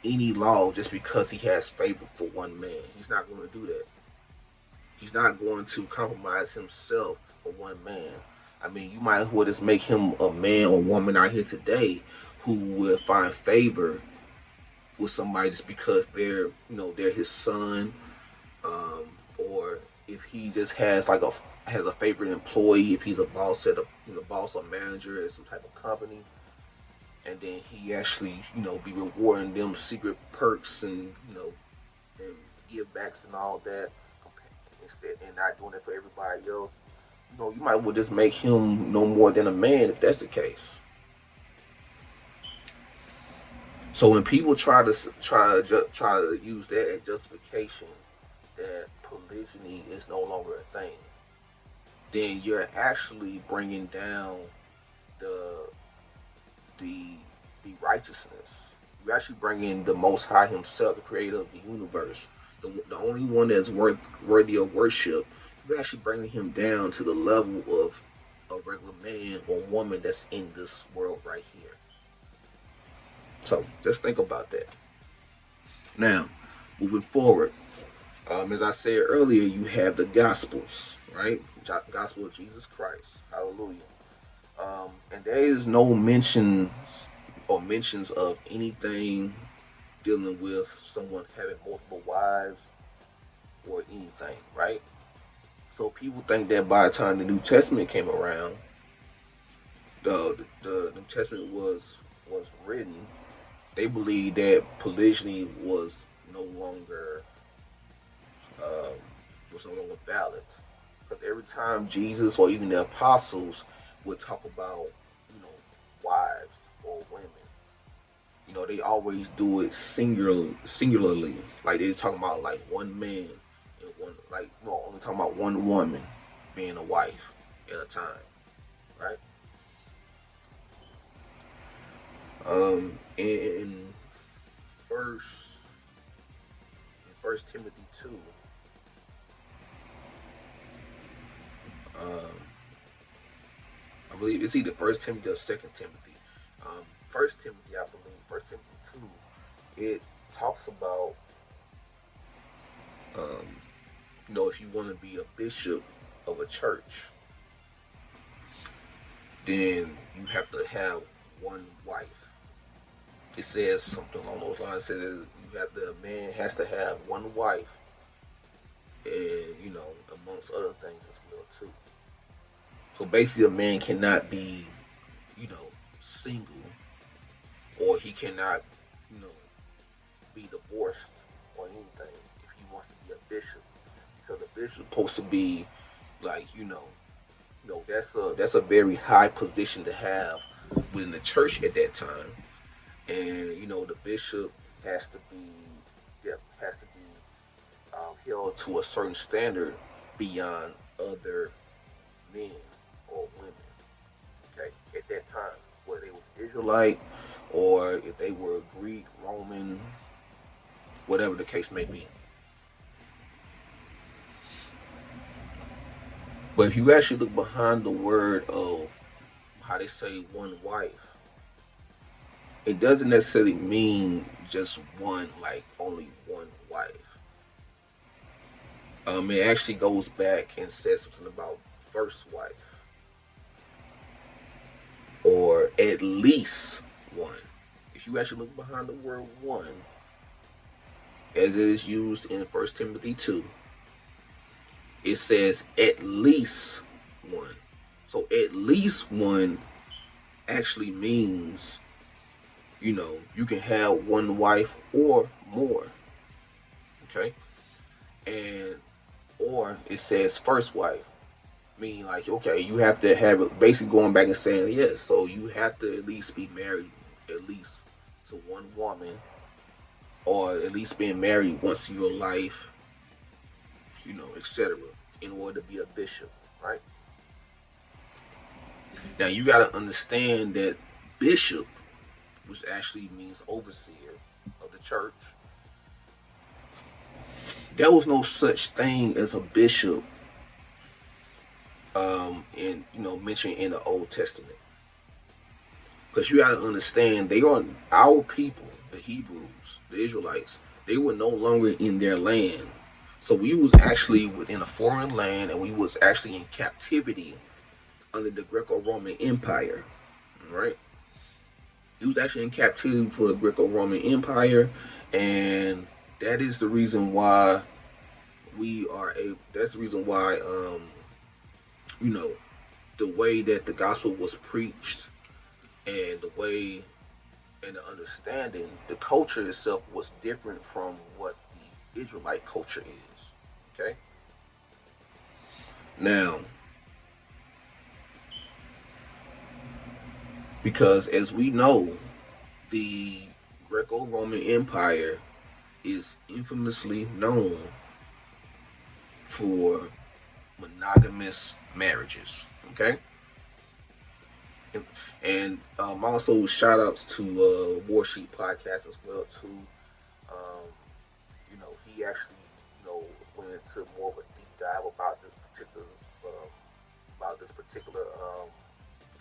any law just because he has favor for one man. He's not going to do that. He's not going to compromise himself for one man. I mean, you might as well just make him a man or woman out here today who will find favor with somebody just because they're his son, or if he just has a favorite employee, if he's a boss at a boss or manager at some type of company, and then he actually, be rewarding them secret perks and and give backs and all that, instead and not doing it for everybody else. You might well just make him no more than a man if that's the case. So when people try to use that as justification that polygyny is no longer a thing, then you're actually bringing down the the the righteousness. You actually bring in the Most High Himself, the Creator of the universe, the only one that's worthy of worship. You're actually bringing Him down to the level of a regular man or woman that's in this world right here. So just think about that. Now, moving forward, as I said earlier, you have the Gospels, right? Gospel of Jesus Christ. Hallelujah. And there is no mentions of anything dealing with someone having multiple wives or anything, right? So people think that by the time the New Testament came around, the New Testament was written. They believe that polygyny was no longer um, valid, because every time Jesus or even the apostles would talk about wives or women, they always do it singularly. Like they're talking about like one man and one, like no, only talking about one woman being a wife at a time, right? In first First Timothy 2, um, I believe it's either First Timothy or Second Timothy. First Timothy, I believe, First Timothy 2, it talks about um, if you want to be a bishop of a church, then you have to have one wife. It says something along those lines. It says the man has to have one wife, and amongst other things as well too. So basically, a man cannot be, single, or he cannot, you know, be divorced or anything if he wants to be a bishop, because a bishop is supposed to be like, that's a very high position to have within the church at that time, and the bishop has to be, held to a certain standard beyond other men or women. Okay, at that time, whether they was Israelite or if they were Greek, Roman, whatever the case may be. But if you actually look behind the word of how they say one wife, it doesn't necessarily mean just one, like only one wife. It actually goes back and says something about first wife, or at least one. If you actually look behind the word one, as it is used in First Timothy 2, it says at least one. So at least one actually means, you can have one wife or more. Okay? And or it says first wife. Meaning like, okay, you have to have it, basically going back and saying yes, so you have to at least be married at least to one woman, or at least being married once in your life, etc., in order to be a bishop, right? Now you got to understand that bishop, which actually means overseer of the church, there was no such thing as a bishop, in mentioned in the Old Testament, because you got to understand they are our people, the Hebrews, the Israelites. They were no longer in their land, so we was actually within a foreign land, and we was actually in captivity under the Greco-Roman Empire, right? He was actually in captivity for the Greco-Roman Empire, and that is the reason why that's the reason why, the way that the gospel was preached and the way, and the understanding, the culture itself was different from what the Israelite culture is. Okay? Now, because as we know, the Greco Roman Empire is infamously known for monogamous marriages. Okay? And also shout outs to Warsheet Podcast as well too. Um, he actually went into more of a deep dive about this particular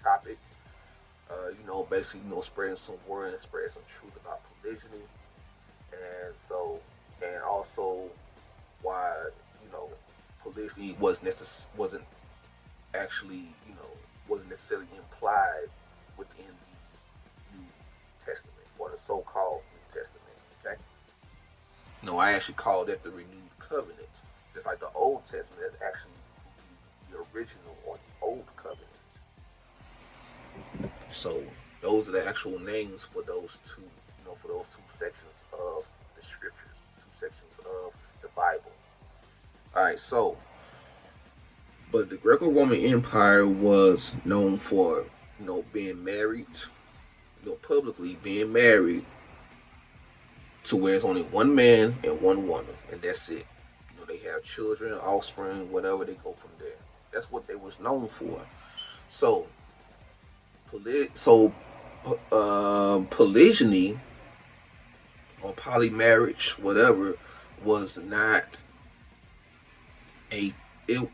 topic. Basically, spreading some word and spreading some truth about polygyny, and also why polygyny wasn't actually wasn't necessarily implied within the New Testament or the so-called New Testament. Okay, no, I actually call that the renewed covenant. Just like the Old Testament is actually the original or the old covenant. So those are the actual names for those two, for those two sections of the scriptures, two sections of the Bible. All right, so, but the Greco-Roman Empire was known for, being married, publicly being married to where it's only one man and one woman, and that's it. They have children, offspring, whatever. They go from there. That's what they was known for. So, polygyny or polymarriage, whatever, was not it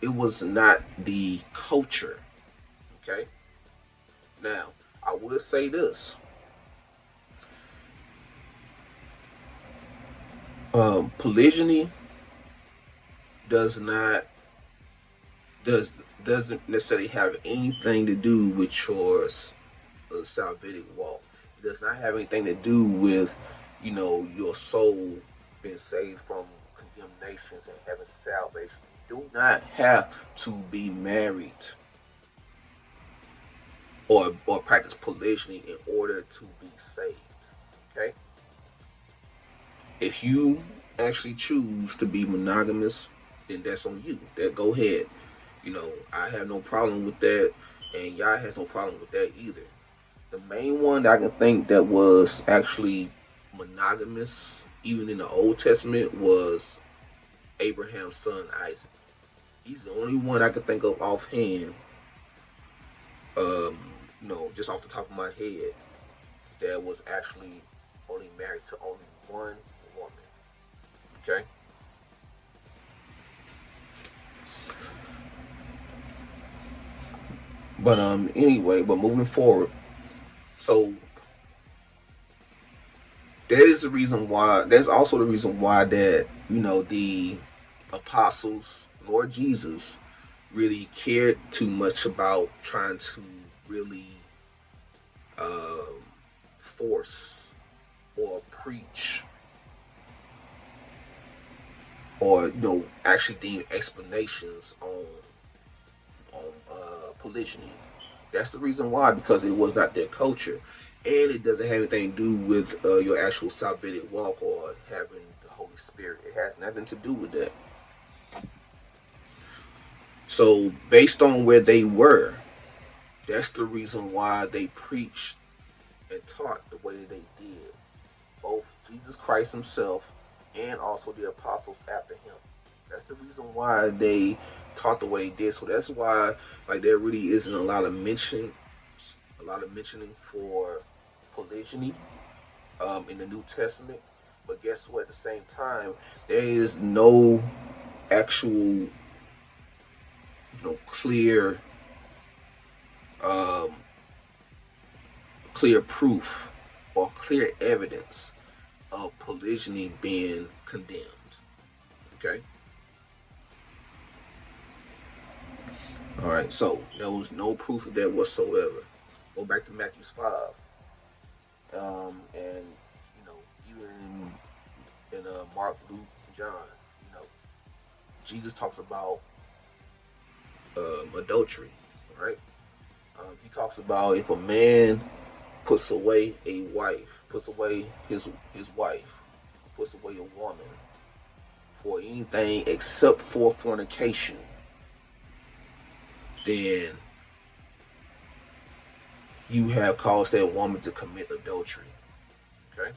was not the culture. Okay. Now, I will say this. Polygyny doesn't necessarily have anything to do with your salvific walk. It does not have anything to do with your soul being saved from condemnations and having salvation. You do not have to be married or practice polygyny in order to be saved. Okay? If you actually choose to be monogamous, then that's on you. That go ahead. I have no problem with that, and Yah has no problem with that either. The main one that I can think that was actually monogamous, even in the Old Testament, was Abraham's son Isaac. He's the only one I can think of offhand, just off the top of my head, that was actually only married to only one woman. Okay? But but moving forward, so that is the reason why. That's also the reason why that the apostles, Lord Jesus, really cared too much about trying to really force or preach or actually deem explanations on polygyny. That's the reason why, because it was not their culture, and it doesn't have anything to do with your actual salvific walk or having the Holy Spirit. It has nothing to do with that. So, based on where they were, that's the reason why they preached and taught the way they did. Both Jesus Christ himself and also the apostles after him. That's the reason why they taught the way they did. So that's why, there really isn't a lot of mentioning for polygyny in the New Testament. But guess what? At the same time, there is no actual, clear proof or clear evidence of polygyny being condemned. Okay. All right. So there was no proof of that whatsoever. Go back to Matthew 5, and even in Mark, Luke, and John, Jesus talks about adultery, right? He talks about if a man puts away a wife, puts away his wife, puts away a woman for anything except for fornication, then you have caused that woman to commit adultery. Okay?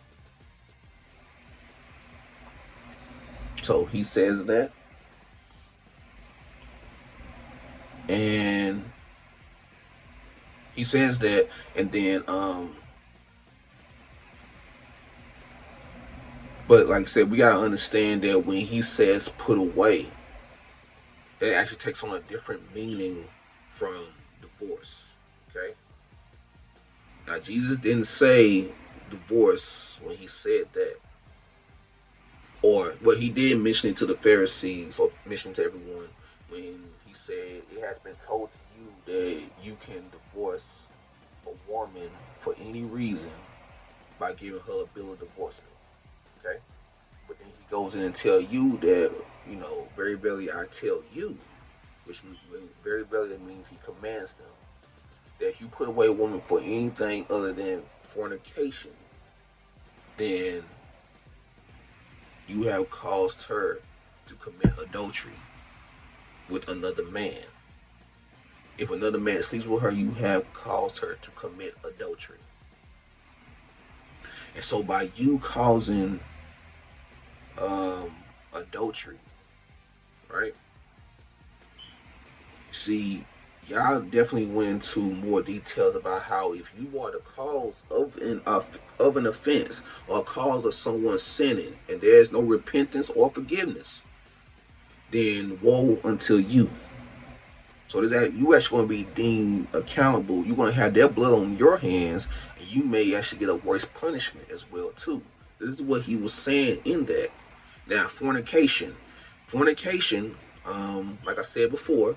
So he says that. And he says that, and then but like I said, we gotta understand that when he says put away, that actually takes on a different meaning from divorce. Okay? Now Jesus didn't say divorce when he said that. Or well, he did mention it to the Pharisees, or mention it to everyone, when he said it has been told to you that you can divorce a woman for any reason by giving her a bill of divorcement. Okay? But then he goes in and tell you that, very verily I tell you, which very verily means he commands them, that if you put away a woman for anything other than fornication, then you have caused her to commit adultery with another man. If another man sleeps with her, you have caused her to commit adultery. And so by you causing adultery, right? See, y'all definitely went into more details about how if you are the cause of an offense or cause of someone sinning and there's no repentance or forgiveness, then woe unto you. So that you actually going to be deemed accountable. You're going to have their blood on your hands, and you may actually get a worse punishment as well too. This is what he was saying in that. Now, fornication, like I said before,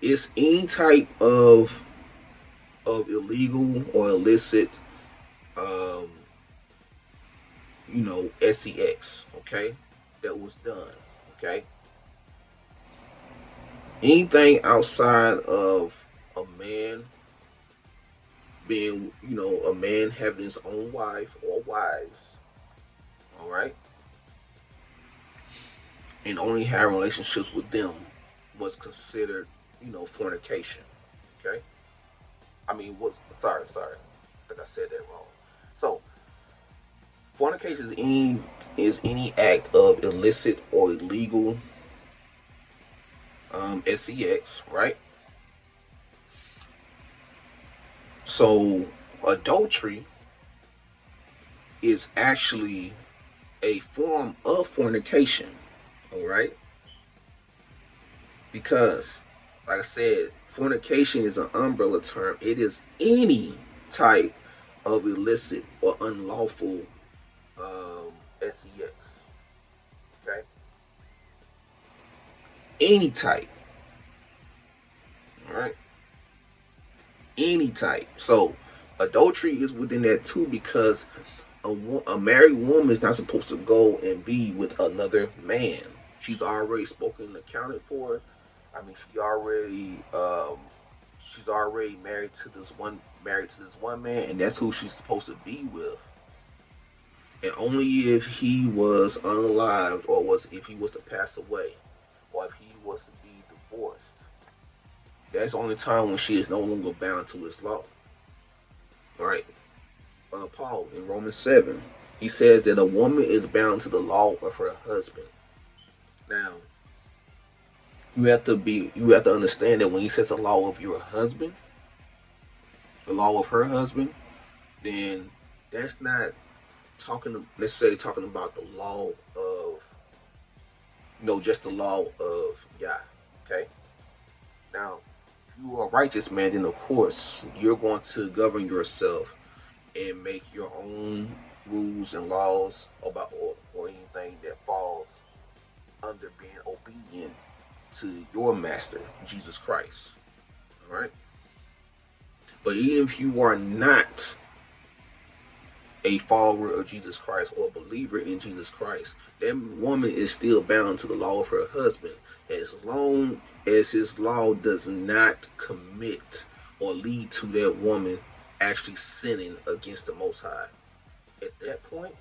is any type of illegal or illicit, sex, okay, that was done, okay. Anything outside of a man being, a man having his own wife or wives, all right, and only having relationships with them was considered, fornication. Okay? I mean, sorry. I think I said that wrong. So, fornication is any act of illicit or illegal sex, right? So, adultery is actually a form of fornication, all right? Because, like I said, fornication is an umbrella term. It is any type of illicit or unlawful sex. Okay? Any type. Alright? Any type. So, adultery is within that too, because a married woman is not supposed to go and be with another man. She's already spoken and accounted for. I mean, she's already married to this one man, and that's who she's supposed to be with. And only if he was unalived, or if he was to pass away, or if he was to be divorced, that's the only time when she is no longer bound to his law. All right. Paul in Romans 7, he says that a woman is bound to the law of her husband. Now, you have to understand that when he says the law of your husband, the law of her husband, then that's not necessarily talking about the law of, just the law of Yah. Okay. Now, if you are a righteous man, then of course you're going to govern yourself and make your own rules and laws about or anything that falls under being obedient to your master, Jesus Christ. All right. But even if you are not a follower of Jesus Christ or a believer in Jesus Christ, that woman is still bound to the law of her husband, as long as his law does not commit or lead to that woman actually sinning against the Most High. at that point,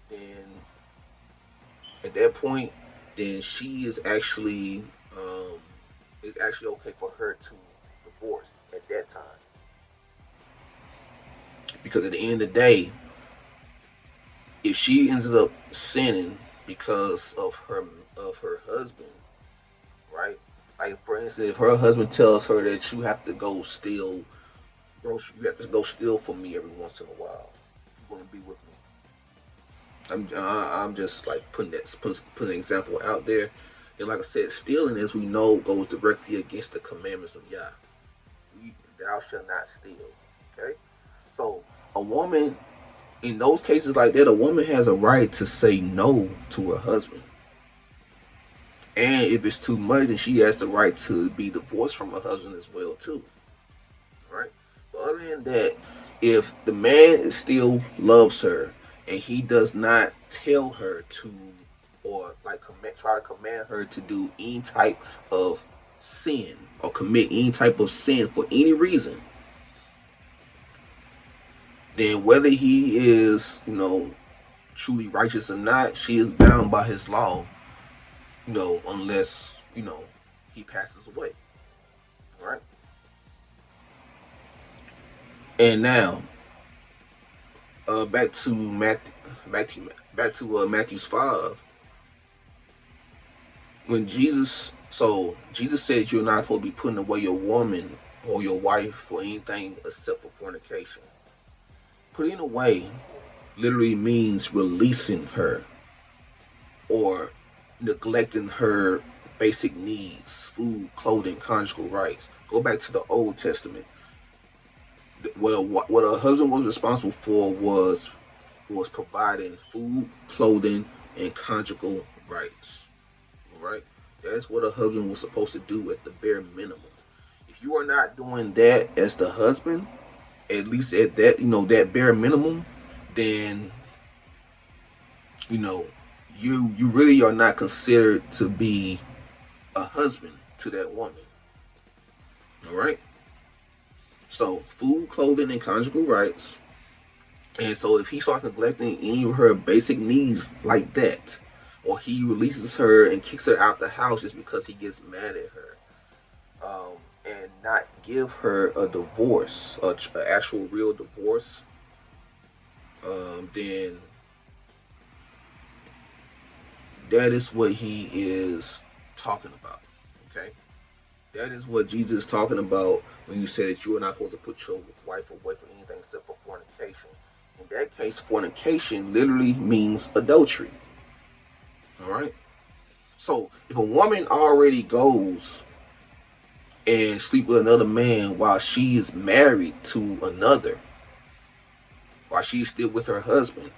then at that point, then she is actually it's actually okay for her to divorce at that time. Because at the end of the day, if she ends up sinning because of her husband, right? Like for instance, if her husband tells her that you have to go steal grocery, you have to go steal for me every once in a while. You're gonna be with me. I'm just like putting an example out there. And like I said, stealing, as we know, goes directly against the commandments of Yah. Thou shalt not steal. Okay, so a woman in those cases like that, a woman has a right to say no to her husband. And if it's too much, then she has the right to be divorced from her husband as well too. Right? But other than that, if the man still loves her and he does not tell her to, or like try to command her to do any type of sin or commit any type of sin for any reason, then whether he is, truly righteous or not, she is bound by his law, unless, he passes away. Right? And now, back to Matthew's 5. When Jesus said you're not supposed to be putting away your woman or your wife for anything except for fornication. Putting away literally means releasing her or neglecting her basic needs: food, clothing, conjugal rights. Go back to the Old Testament. What a husband was responsible for was providing food, clothing, and conjugal rights. All right, that's what a husband was supposed to do at the bare minimum. If you are not doing that as the husband, at least at that that bare minimum, then you really are not considered to be a husband to that woman. All right. So food, clothing, and conjugal rights. And so if he starts neglecting any of her basic needs like that, or he releases her and kicks her out the house just because he gets mad at her, and not give her a divorce, an actual real divorce, then that is what he is talking about. Okay? That is what Jesus is talking about when you say that you are not supposed to put your wife away for anything except for fornication. In that case, fornication literally means adultery. Alright? So, if a woman already goes and sleep with another man while she is married to another, while she's still with her husband,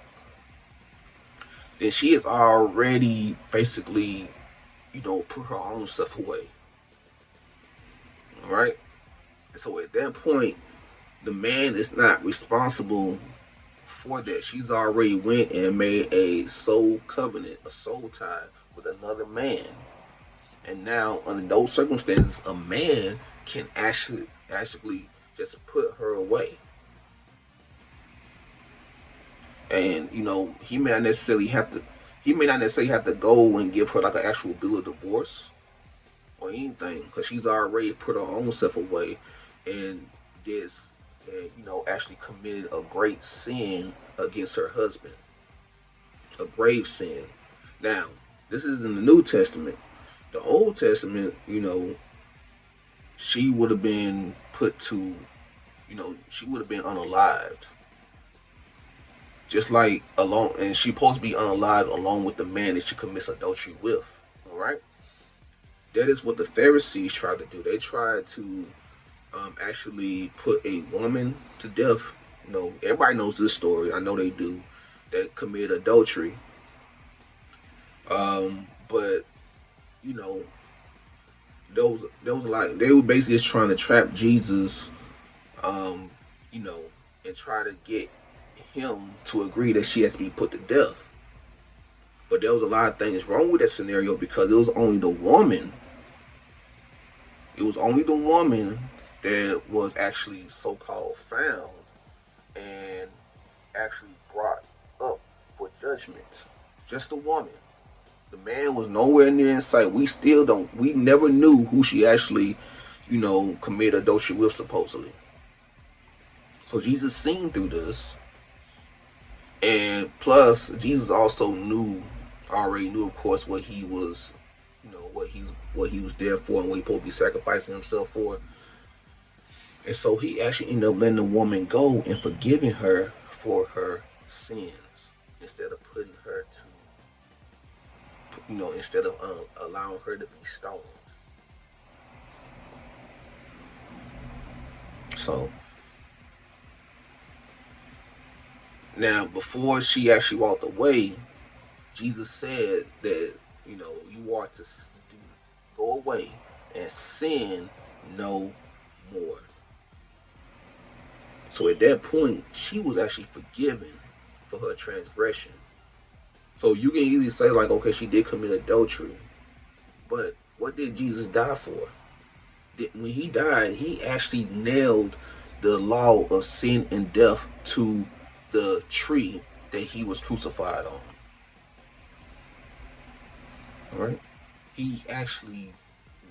then she is already basically, put her own stuff away. Alright? So at that point, the man is not responsible for that. She's already went and made a soul covenant, a soul tie with another man. And now, under those circumstances, a man can actually just put her away. And he may not necessarily have to go and give her like an actual bill of divorce or anything, because she's already put her own self away and actually committed a great sin against her husband, a grave sin. Now, this is in the New Testament. The Old Testament, she would have been put to, she would have been unalived. Just like and she's supposed to be unalived along with the man that she commits adultery with. All right? That is what the Pharisees tried to do. They tried to actually put a woman to death. Everybody knows this story. I know they do. That committed adultery. But there was a lot. They were basically just trying to trap Jesus, and try to get him to agree that she has to be put to death. But there was a lot of things wrong with that scenario, because it was only the woman. It was only the woman that was actually so-called found and actually brought judgment. Just a woman. The man was nowhere near in sight. We never knew who she actually, committed adultery with, supposedly. So Jesus seen through this. And plus, Jesus also already knew, of course, what he was, what he was there for and what he supposed to be sacrificing himself for. And so he actually ended up letting the woman go and forgiving her for her sins instead of putting her to, instead of allowing her to be stoned. So now, before she actually walked away, Jesus said that, you are to go away and sin no more. So at that point, she was actually forgiven for her transgression. So you can easily say, like, okay, she did commit adultery. But what did Jesus die for? When he died, he actually nailed the law of sin and death to the tree that he was crucified on. All right? He actually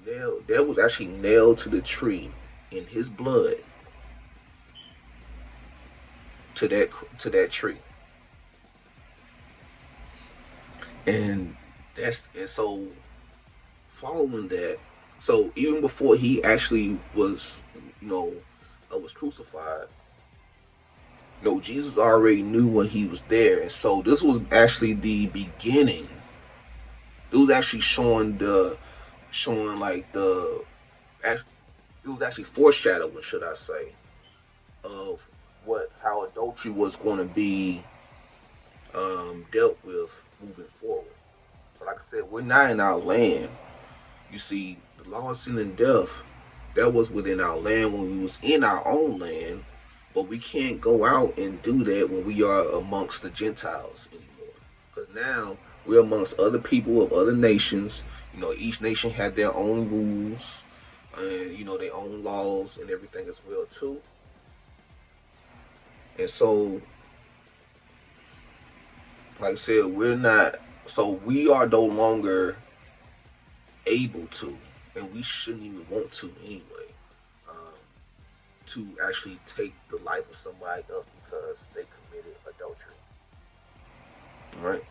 was actually nailed to the tree in his blood to that tree. And so following that, so even before he actually was, was crucified, Jesus already knew when he was there. And so this was actually the beginning. It was actually it was actually foreshadowing, should I say, of how adultery was going to be dealt with moving forward. But like I said, we're not in our land. You see, the law of sin and death, that was within our land when we was in our own land, but we can't go out and do that when we are amongst the Gentiles anymore. Because now we're amongst other people of other nations. Each nation had their own rules and, their own laws and everything as well too. And so, like I said, we are no longer able to, and we shouldn't even want to anyway, to actually take the life of somebody else because they committed adultery. All right?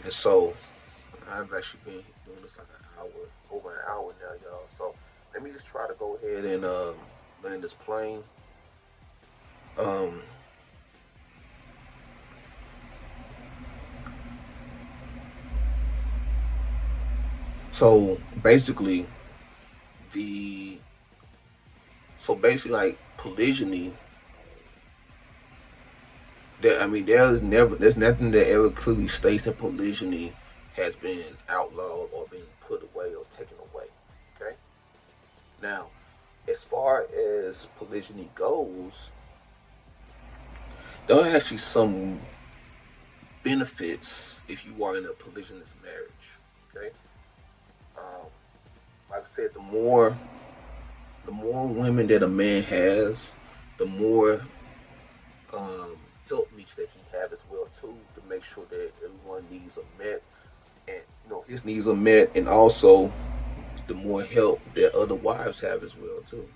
And so, I've actually been doing this like over an hour now, y'all. So, let me just try to go ahead and land this plane. So basically, like polygyny. There's nothing that ever clearly states that polygyny has been outlawed or been put away or taken away. Okay. Now, as far as polygyny goes, there are actually some benefits if you are in a polygynous marriage. Okay. Like I said, the more women that a man has, the more helpmeets that he have as well too, to make sure that everyone's needs are met, and his needs are met, and also the more help that other wives have as well too.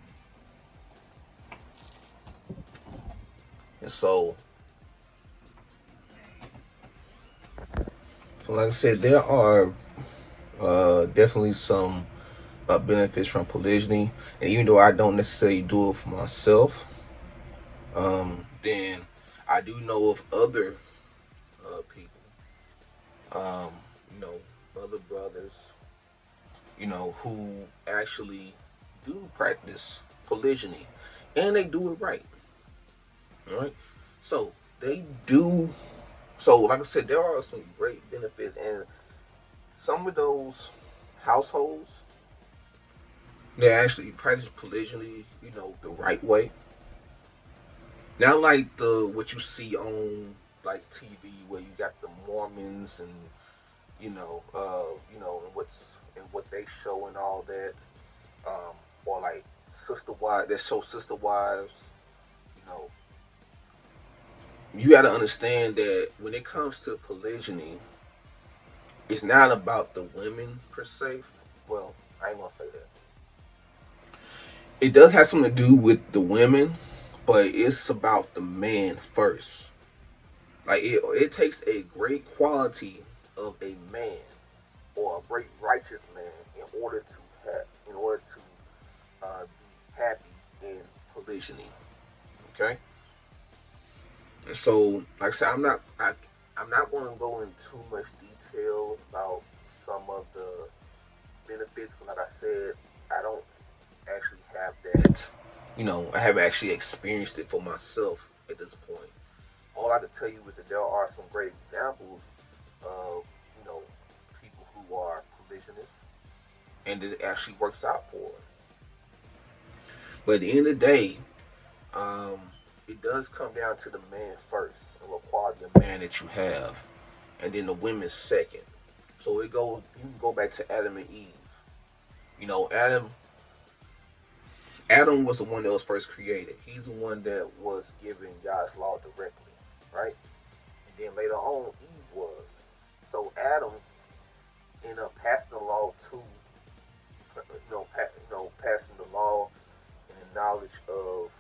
And so like I said, there are definitely some benefits from polygyny, and even though I don't necessarily do it for myself, then I do know of other people, other brothers, who actually do practice polygyny, and they do it right. All right, so they do. So, like I said, there are some great benefits, and some of those households, they actually practice polygyny, the right way. Not like what you see on like TV, where you got the Mormons and what they show and all that, or like sister wives that show sister wives, you got to understand that when it comes to polygyny, it's not about the women per se. Well, I ain't gonna say that. It does have something to do with the women, but it's about the man first. Like it takes a great quality of a man or a great righteous man in order to be happy in polygyny. Okay, and so like I said, I'm not going to go into too much detail about some of the benefits. Like I said, I don't actually have that. I haven't actually experienced it for myself at this point. All I can tell you is that there are some great examples of people who are polygamous, and it actually works out for them. But at the end of the day, um, it does come down to the man first, and what quality of man that you have, and then the women second. So it goes. You can go back to Adam and Eve. Adam was the one that was first created. He's the one that was given God's law directly, right? And then later on, Eve was. So Adam ended up passing the law to, passing the law and the knowledge of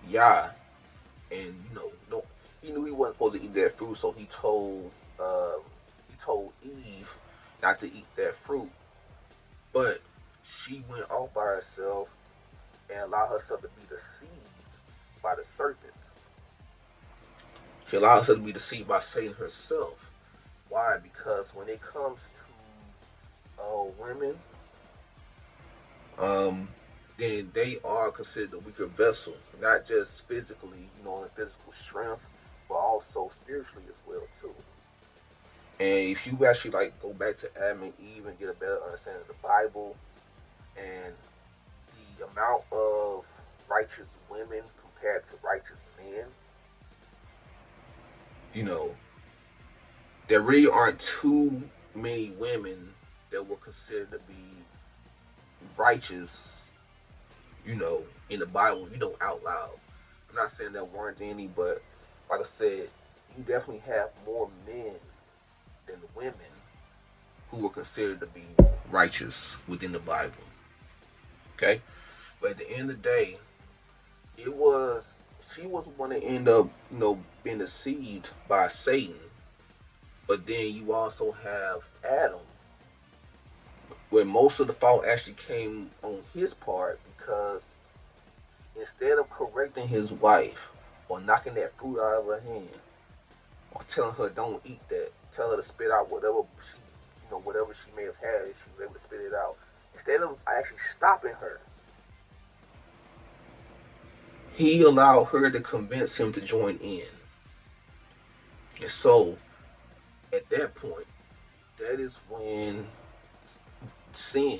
Yah, and no, he knew he wasn't supposed to eat that fruit, so he told Eve not to eat that fruit, but she went off by herself and allowed herself to be deceived by the serpent. She allowed herself to be deceived by Satan herself. Why? Because when it comes to women, then they are considered a weaker vessel, not just physically, in physical strength, but also spiritually as well too. And if you actually go back to Adam and Eve and get a better understanding of the Bible and the amount of righteous women compared to righteous men, there really aren't too many women that were considered to be righteous, in the Bible, out loud. I'm not saying there weren't any, but like I said, you definitely have more men than women who were considered to be righteous within the Bible. Okay? But at the end of the day, she was the one that ended up, being deceived by Satan. But then you also have Adam, where most of the fault actually came on his part because instead of correcting his wife or knocking that fruit out of her hand or telling her don't eat that, tell her to spit out whatever she may have had, if she was able to spit it out, instead of actually stopping her, he allowed her to convince him to join in. And so at that point, that is when sin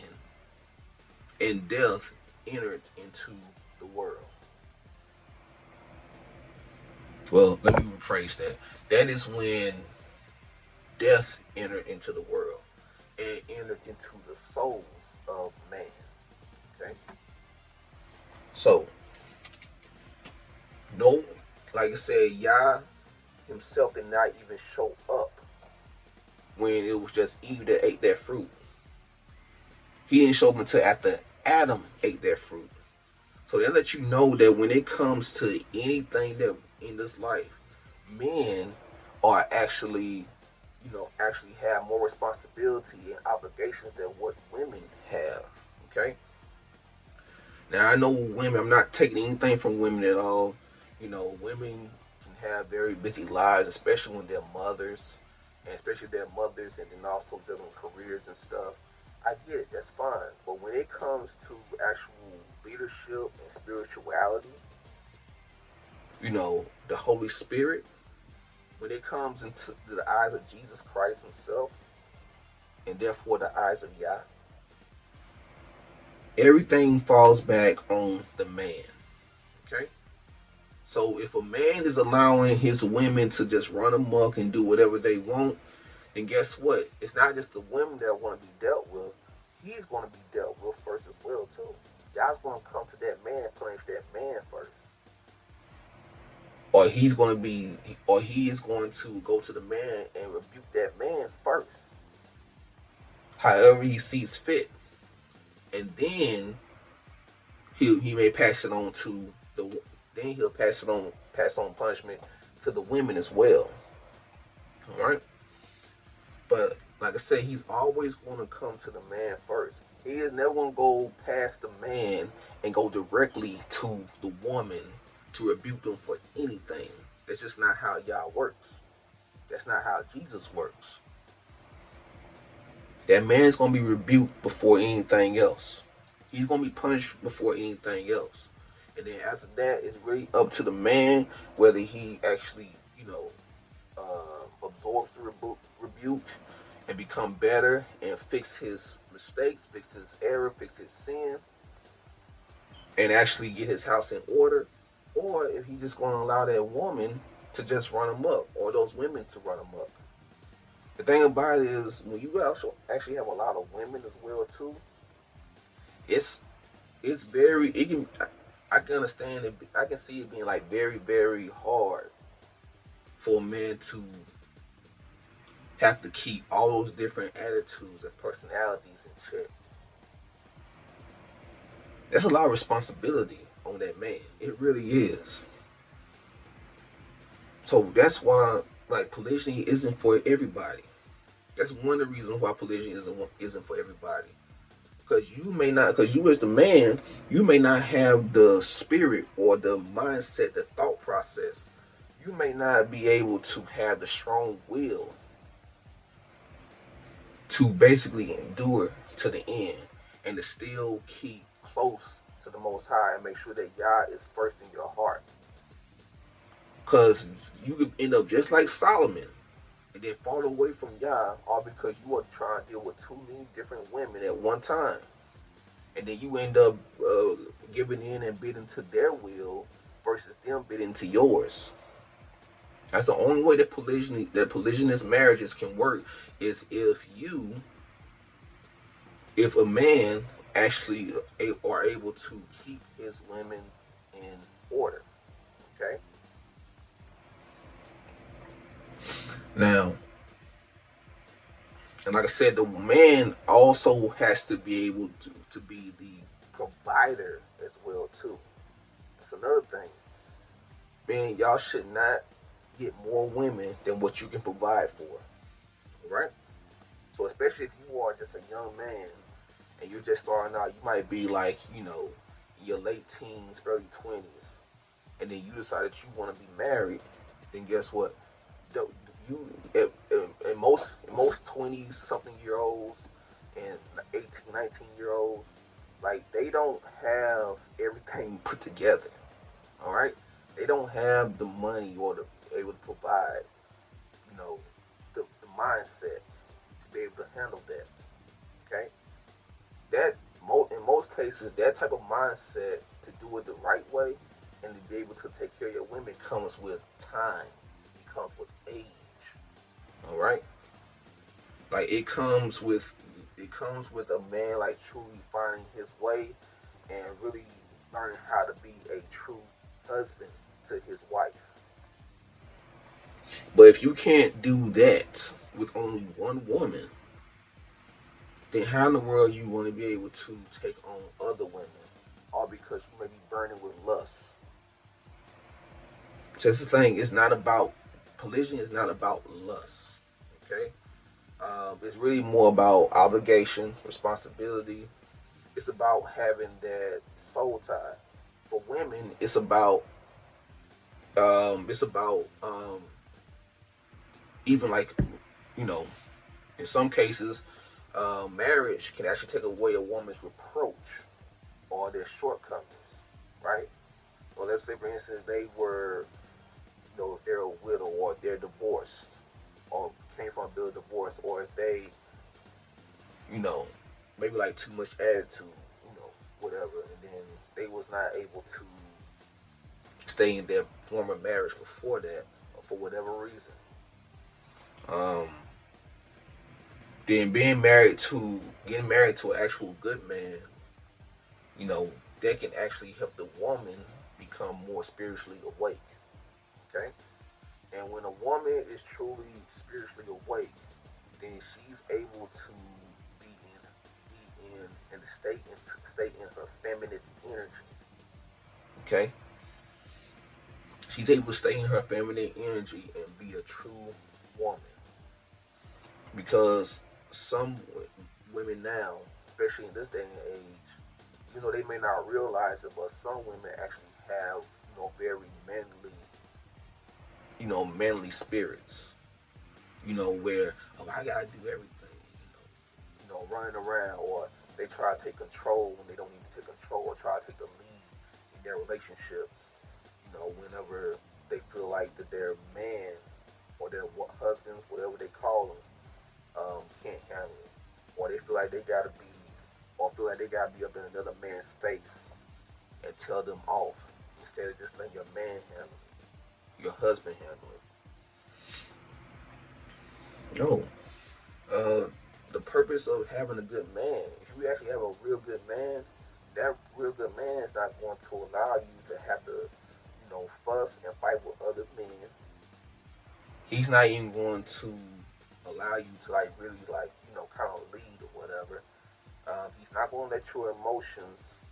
and death entered into the world. Well, let me rephrase that. That is when death entered into the world and entered into the souls of man. Okay? So, no, like I said, Yah himself did not even show up when it was just Eve that ate that fruit. He didn't show up until after Adam ate that fruit. So that lets you know that when it comes to anything that in this life, men are actually have more responsibility and obligations than what women have. Okay. Now I know women. I'm not taking anything from women at all. Women can have very busy lives, especially when they're mothers, and especially their mothers, and then also dealing with careers and stuff. I get it. That's fine. But when it comes to actual leadership and spirituality, the Holy Spirit, when it comes into the eyes of Jesus Christ himself, and therefore the eyes of Yah, everything falls back on the man. Okay? So if a man is allowing his women to just run amok and do whatever they want, then guess what? It's not just the women that want to be dealt with. He's going to be dealt with first as well too. God's going to come to that man, punish that man first. or he's going to be, or he is going to go to the man and rebuke that man first, however he sees fit, and then he may pass it on to the, then he'll pass on punishment to the women as well. All right, but like I said, he's always going to come to the man first. He is never going to go past the man and go directly to the woman to rebuke them for anything. That's just not how Yah works. That's not how Jesus works. That man's going to be rebuked before anything else. He's going to be punished before anything else. And then after that, it's really up to the man whether he actually, absorbs the rebuke and become better and fix his mistakes, fix his error, fix his sin, and actually get his house in order, or if he's just going to allow that woman to just run him up, or those women to run him up. The thing about it is, when you also actually have a lot of women as well too, it's very, it can, I can understand it, I can see it being like very, very hard for a man to have to keep all those different attitudes and personalities in check. That's a lot of responsibility on that man. It really is. So that's why, like, polygyny isn't for everybody. That's one of the reasons why polygyny isn't for everybody. Because you as the man, you may not have the spirit or the mindset, the thought process. You may not be able to have the strong will to basically endure to the end and to still keep close to the Most High and make sure that Yah is first in your heart. Because you could end up just like Solomon and then fall away from Yah, all because you are trying to deal with too many different women at one time. And then you end up giving in and bidding to their will versus them bidding to yours. That's the only way that polygynous marriages can work, is if a man actually are able to keep his women in order. Okay? Now, and like I said, the man also has to be able to be the provider as well too. That's another thing. Man, y'all should not get more women than what you can provide for. Right? So especially if you are just a young man and you're just starting out, you might be like, your late teens, early 20s, and then you decide that you want to be married, then guess what? In most 20-something year olds and 18, 19-year olds, like, they don't have everything put together. All right? They don't have the money or the able to provide, the mindset to be able to handle that. Okay? That in most cases, that type of mindset to do it the right way and to be able to take care of your women comes with time. It comes with age. All right? Like, it comes with a man like truly finding his way and really learning how to be a true husband to his wife. But if you can't do that with only one woman, then how in the world you want to be able to take on other women, all because you may be burning with lust? Just the thing, polygyny is not about lust. Okay? It's really more about obligation, responsibility. It's about having that soul tie. For women, it's about even like, in some cases, marriage can actually take away a woman's reproach or their shortcomings, right? Well, let's say, for instance, they were, if they're a widow or they're divorced or came from a bill of divorce, or if they, maybe like too much attitude, whatever, and then they was not able to stay in their former marriage before that, or for whatever reason. Then getting married to an actual good man, that can actually help the woman become more spiritually awake. Okay? And when a woman is truly spiritually awake, then she's able to and stay in her feminine energy. Okay? She's able to stay in her feminine energy and be a true woman. Because some women now, especially in this day and age, they may not realize it, but some women actually have, very manly, manly spirits. Where, oh, I gotta do everything, running around, or they try to take control when they don't need to take control, or try to take the lead in their relationships. Whenever they feel like that their man or their husbands, whatever they call them, can't handle it, or they feel like they gotta be, or feel like they gotta be up in another man's face and tell them off instead of just letting your man handle it, your husband handle it. No. The purpose of having a good man, if you actually have a real good man, that real good man is not going to allow you to have to, fuss and fight with other men. He's not even going to allow you to really kind of lead or whatever. He's not going to let your emotions,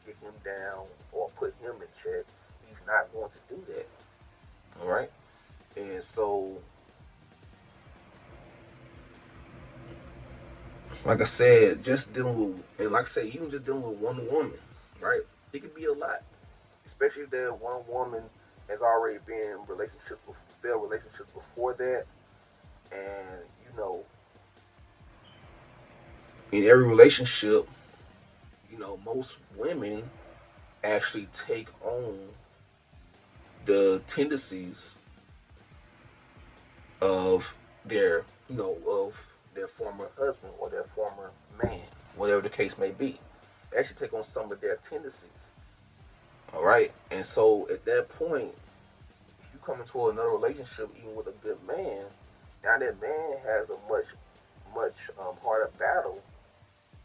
get him down or put him in check. He's not going to do that. All right, and so, like I said, just dealing with, and like I said, even just dealing with one woman, right? It could be a lot, especially if that one woman has already been in failed relationships before that, and in every relationship, most women actually take on the tendencies of their, of their former husband or their former man, whatever the case may be. They actually take on some of their tendencies. All right, and so at that point, if you come into another relationship, even with a good man, now that man has a much harder battle,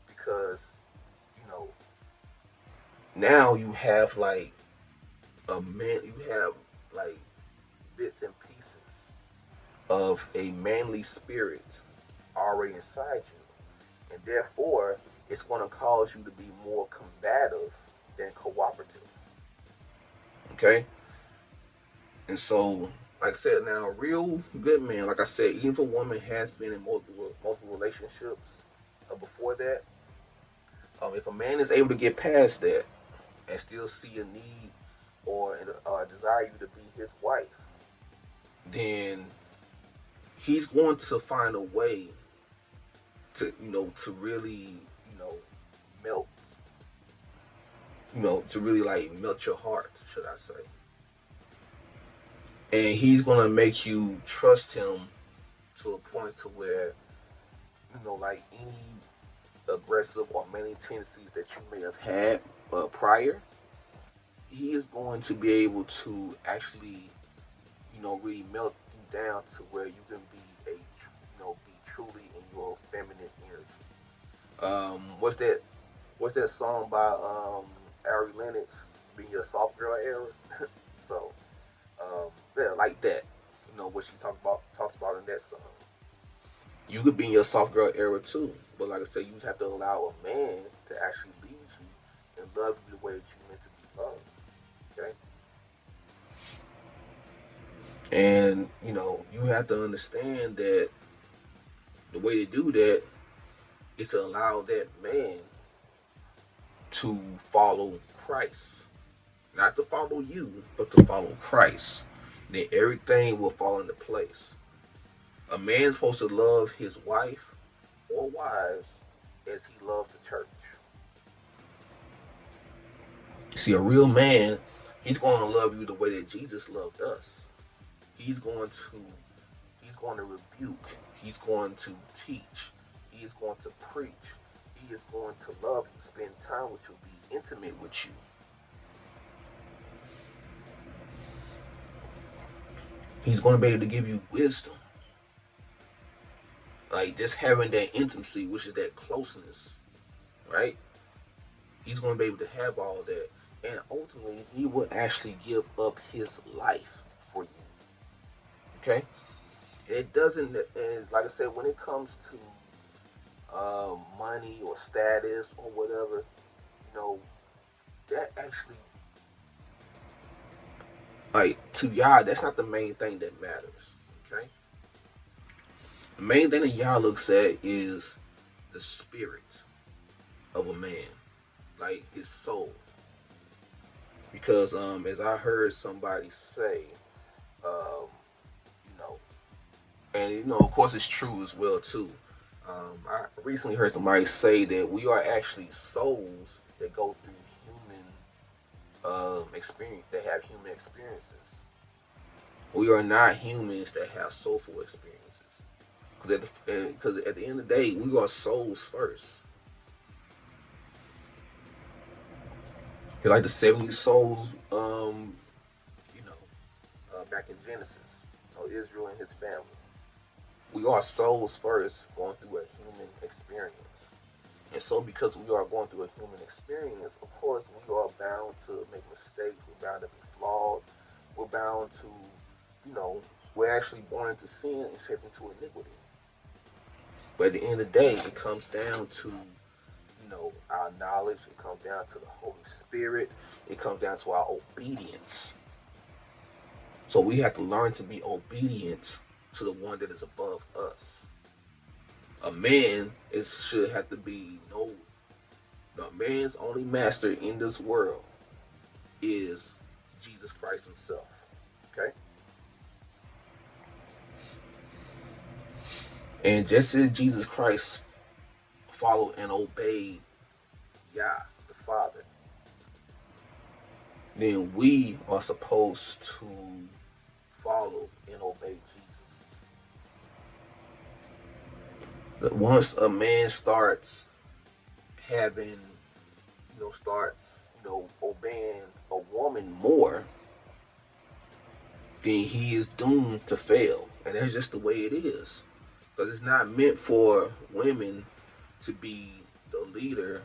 because now you have a man, you have bits and pieces of a manly spirit already inside you, and therefore it's going to cause you to be more combative than cooperative. Okay, and so, like I said, now a real good man, like I said, even if a woman has been in multiple relationships before that, if a man is able to get past that and still see a need or desire you to be his wife, then he's going to find a way to to really melt to really melt your heart, should I say. And he's gonna make you trust him to a point to where any aggressive or many tendencies that you may have had prior, he is going to be able to actually really melt you down to where you can be be truly in your feminine energy. What's that song by Ari Lennox, "Be Your Soft Girl Era"? So yeah, like that. What she talks about in that song. You could be in your soft girl era too, but like I said, you just have to allow a man to actually lead you and love you the way that you're meant to be loved. Okay. And you have to understand that the way to do that is to allow that man to follow Christ. Not to follow you, but to follow Christ. Then everything will fall into place. A man's supposed to love his wife or wives as he loves the church. See, a real man, he's going to love you the way that Jesus loved us. He's going to rebuke. He's going to teach. He is going to preach. He is going to love you, spend time with you, be intimate with you. He's going to be able to give you wisdom. Like just having that intimacy, which is that closeness, right? He's going to be able to have all that. And ultimately, he will actually give up his life for you. Okay, it doesn't. And like I said, when it comes to money or status or whatever, that actually, like, to y'all, that's not the main thing that matters. Okay, the main thing that y'all looks at is the spirit of a man, like his soul. Because as I heard somebody say, um, you know, and of course, it's true as well too. I recently heard somebody say that we are actually souls that go through human experience, that have human experiences. We are not humans that have soulful experiences. Because at the end of the day, we are souls first. Like the 70 souls, back in Genesis, Israel and his family. We are souls first, going through a human experience. And so, because we are going through a human experience, of course, we are bound to make mistakes. We're bound to be flawed. We're bound to, you know, we're actually born into sin and shaped into iniquity. But at the end of the day, it comes down to, our knowledge. It comes down to the Holy Spirit. It comes down to our obedience. So we have to learn to be obedient to the one that is above us. A man should have to be the man's only master in this world is Jesus Christ himself. Okay? And just as Jesus Christ followed and obeyed Yah, the Father, then we are supposed to follow and obey Jesus. But once a man starts having, obeying a woman more, then he is doomed to fail. And that's just the way it is. Because it's not meant for women to be the leader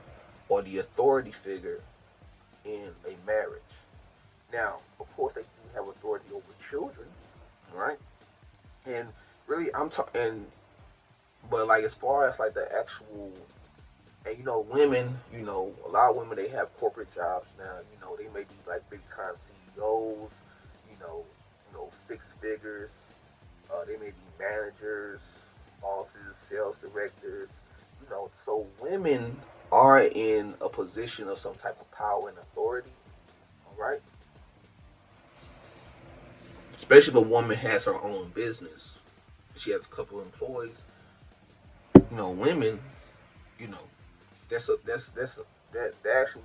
or the authority figure in a marriage. Now, of course, they do have authority over children, right? And really, I'm talking, but like as far as like the actual, and women, a lot of women, they have corporate jobs now. They may be like big time CEOs, you know, six figures. They may be managers, bosses, sales directors. So women are in a position of some type of power and authority. All right. Especially if a woman has her own business, she has a couple of employees. Women, you know, that actually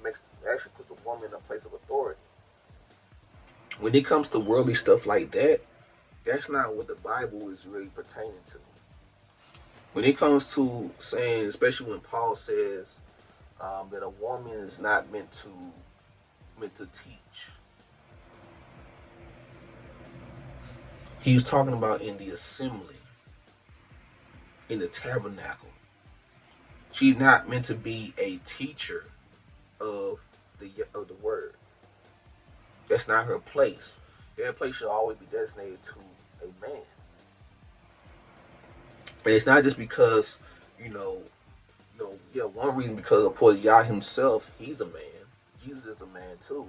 puts a woman in a place of authority. When it comes to worldly stuff like that, that's not what the Bible is really pertaining to. When it comes to saying, especially when Paul says that a woman is not meant to teach, he was talking about in the assembly, in the tabernacle. She's not meant to be a teacher of the word. That's not her place. That place should always be designated to a man. And it's not just because, one reason because of course Yah himself, he's a man. Jesus is a man too.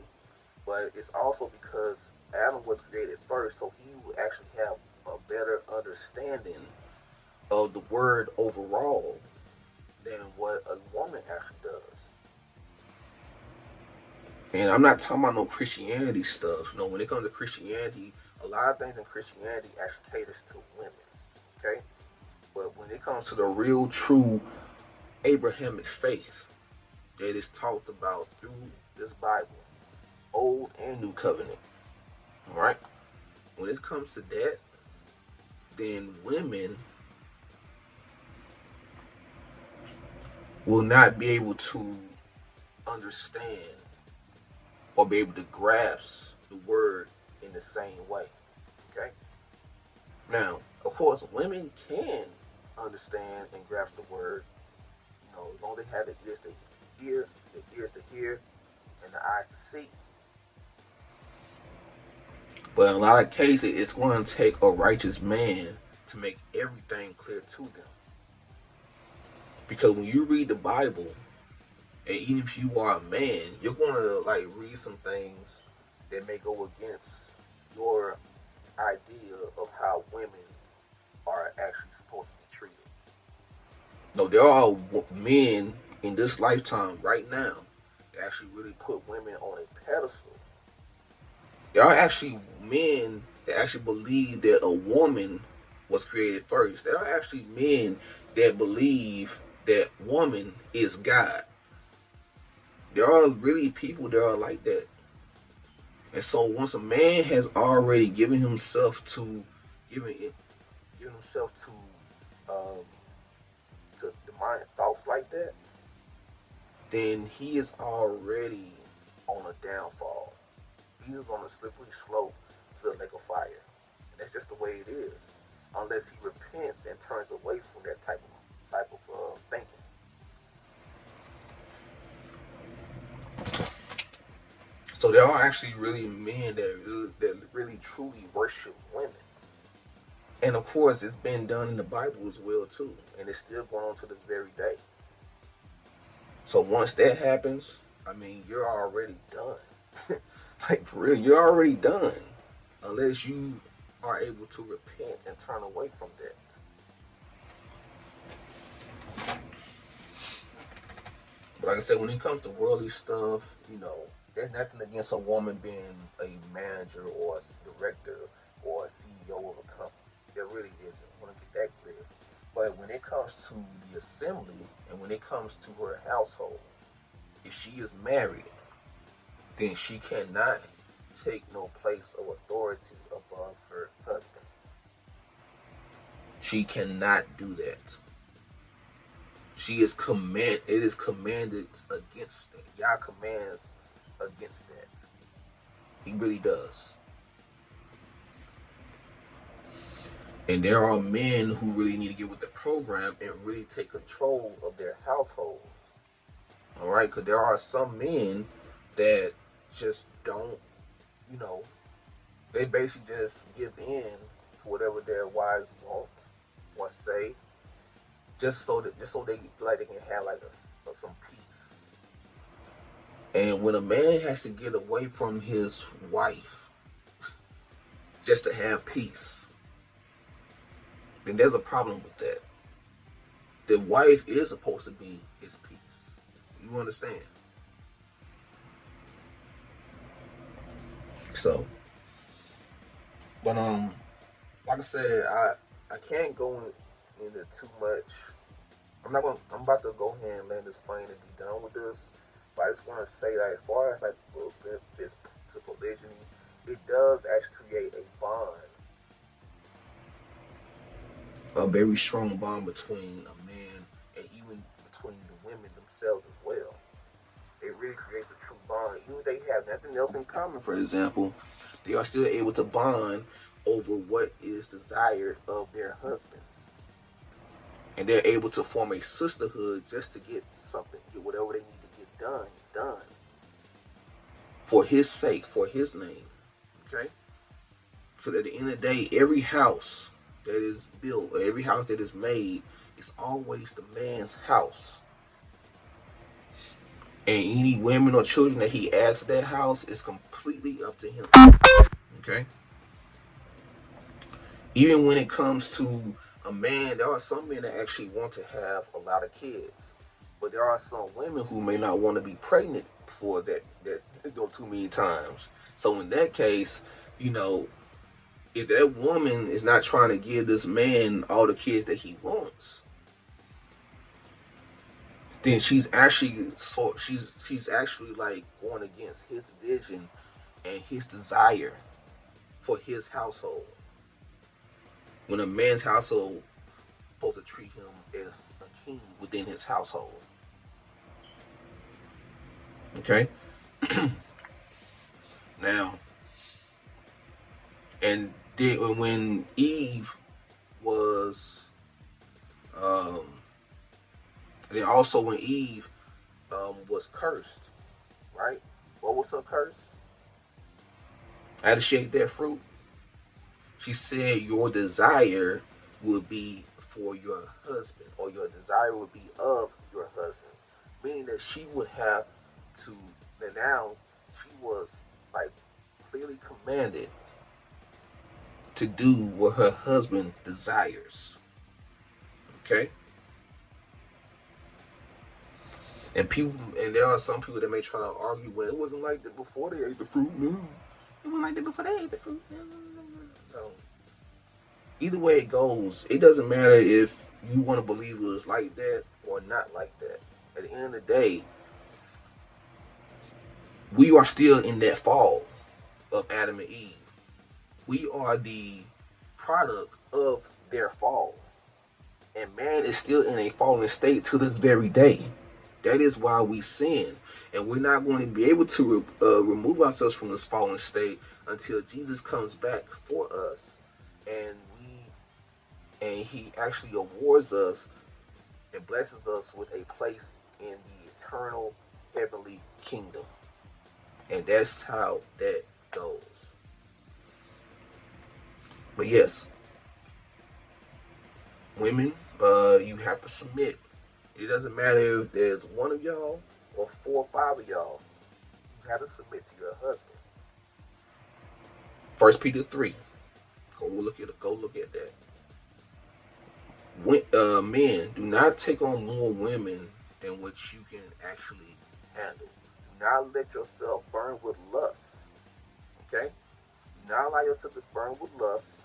But it's also because Adam was created first, so he would actually have a better understanding of the word overall than what a woman actually does. And I'm not talking about no Christianity stuff. When it comes to Christianity, a lot of things in Christianity actually caters to women. Okay? But when it comes to the real, true Abrahamic faith that is talked about through this Bible, Old and New Covenant, all right? When it comes to that, then women will not be able to understand or be able to grasp the word in the same way. Okay? Now, of course, women can understand and grasp the word, as long as they have the ears to hear, and the eyes to see. But in a lot of cases, it's going to take a righteous man to make everything clear to them. Because when you read the Bible, and even if you are a man, you're going to like read some things that may go against your idea of how women are actually supposed to be treated. No, there are men in this lifetime right now that actually really put women on a pedestal. There are actually men that actually believe that a woman was created first. There are actually men that believe that woman is God. There are really people that are like that. And so once a man has already given himself to given himself um, to demonic thoughts like that, then he is already on a downfall. He is on a slippery slope to the lake of fire. And that's just the way it is, unless he repents and turns away from that type of thinking. So there are actually really men that really truly worship women. And of course, it's been done in the Bible as well too, and it's still going on to this very day. So once that happens, I mean, you're already done. Like for real, you're already done, unless you are able to repent and turn away from that. But like I said, when it comes to worldly stuff, there's nothing against a woman being a manager or a director or a CEO of a company. There really isn't. I want to get that clear. But when it comes to the assembly and when it comes to her household, if she is married, then she cannot take no place of authority above her husband. She cannot do that. It is commanded against that. Yah commands against that. He really does. And there are men who really need to get with the program and really take control of their households. All right, because there are some men that just don't, they basically just give in to whatever their wives want or say, just so they feel like they can have like some peace. And when a man has to get away from his wife just to have peace, then there's a problem with that. The wife is supposed to be his peace. You understand? So, but like I said, I can't go into too much. I'm about to go ahead and land this plane and be done with this. But I just want to say that as far as like this to polygyny, it does actually create a bond, a very strong bond between a man and even between the women themselves as well. It really creates a true bond. Even if they have nothing else in common, for example, they are still able to bond over what is desired of their husband. And they're able to form a sisterhood just to get something, get whatever they need to get done. For his sake, for his name. Okay? Because at the end of the day, every house that is built, or every house that is made, is always the man's house. And any women or children that he adds to that house is completely up to him. Okay? Even when it comes to a man, there are some men that actually want to have a lot of kids. But there are some women who may not want to be pregnant for that too many times. So in that case, if that woman is not trying to give this man all the kids that he wants, then she's actually like going against his vision and his desire for his household. When a man's household is supposed to treat him as a king within his household. Okay? Now, and when Eve was, and also when Eve was cursed, right? What was her curse? How does she ate that fruit? She said your desire would be for your husband, or your desire would be of your husband. Meaning that she would have to, and now she was like clearly commanded to do what her husband desires. Okay? And people, and there are some people that may try to argue, well, it wasn't like that before they ate the fruit. No, it wasn't like that before they ate the fruit. No. Either way it goes, it doesn't matter if you want to believe it was like that or not like that. At the end of the day, we are still in that fall of Adam and Eve. We are the product of their fall. And man is still in a fallen state to this very day. That is why we sin. And we're not going to be able to remove ourselves from this fallen state until Jesus comes back for us. And he actually awards us and blesses us with a place in the eternal heavenly kingdom. And that's how that goes. But yes, women, you have to submit. It doesn't matter if there's one of y'all or 4 or 5 of y'all. You have to submit to your husband. 1 Peter 3. Go look at that. Men, do not take on more women than what you can actually handle. Do not let yourself burn with lust. Okay? Do not allow yourself to burn with lust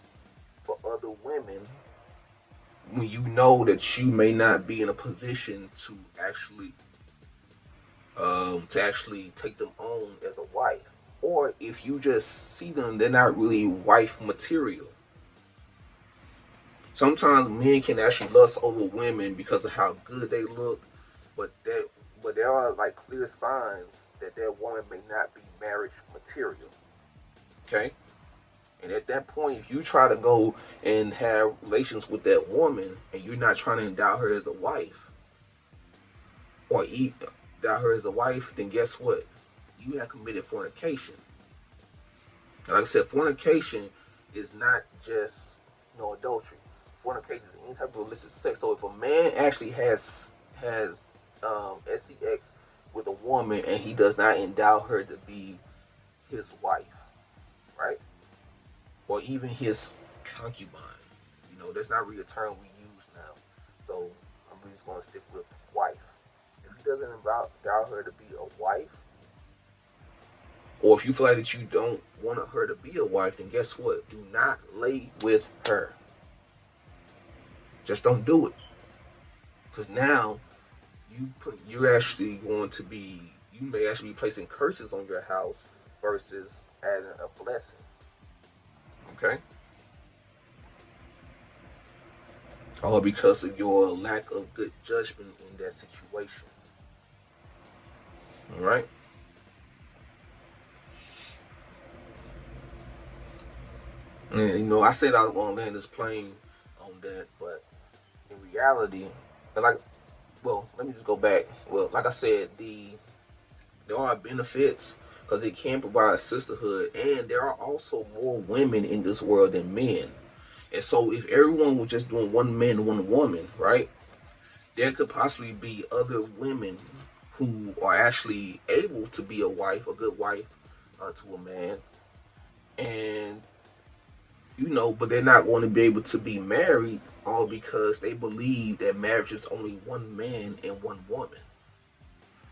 for other women when you know that you may not be in a position to actually take them on as a wife. Or if you just see them, they're not really wife material. Sometimes men can actually lust over women because of how good they look, but there are like clear signs that woman may not be marriage material. Okay? And at that point, if you try to go and have relations with that woman and you're not trying to endow her as a wife, or endow her as a wife, then guess what? You have committed fornication. And like I said, fornication is not just adultery. Fornication is any type of illicit sex. So if a man actually has sex with a woman and he does not endow her to be his wife, right? Or even his concubine. That's not really a term we use now. So I'm just going to stick with wife. If he doesn't endow her to be a wife, or if you feel like that you don't want her to be a wife, then guess what? Do not lay with her. Just don't do it. Because now you may actually be placing curses on your house versus adding a blessing. Okay? All because of your lack of good judgment in that situation. Alright? And I said I was going to land this plane on that, but in reality, let me just go back. Well, like I said, there are benefits because it can provide a sisterhood, and there are also more women in this world than men. And so if everyone was just doing one man, one woman, right, there could possibly be other women who are actually able to be a good wife to a man. And, but they're not going to be able to be married all because they believe that marriage is only one man and one woman.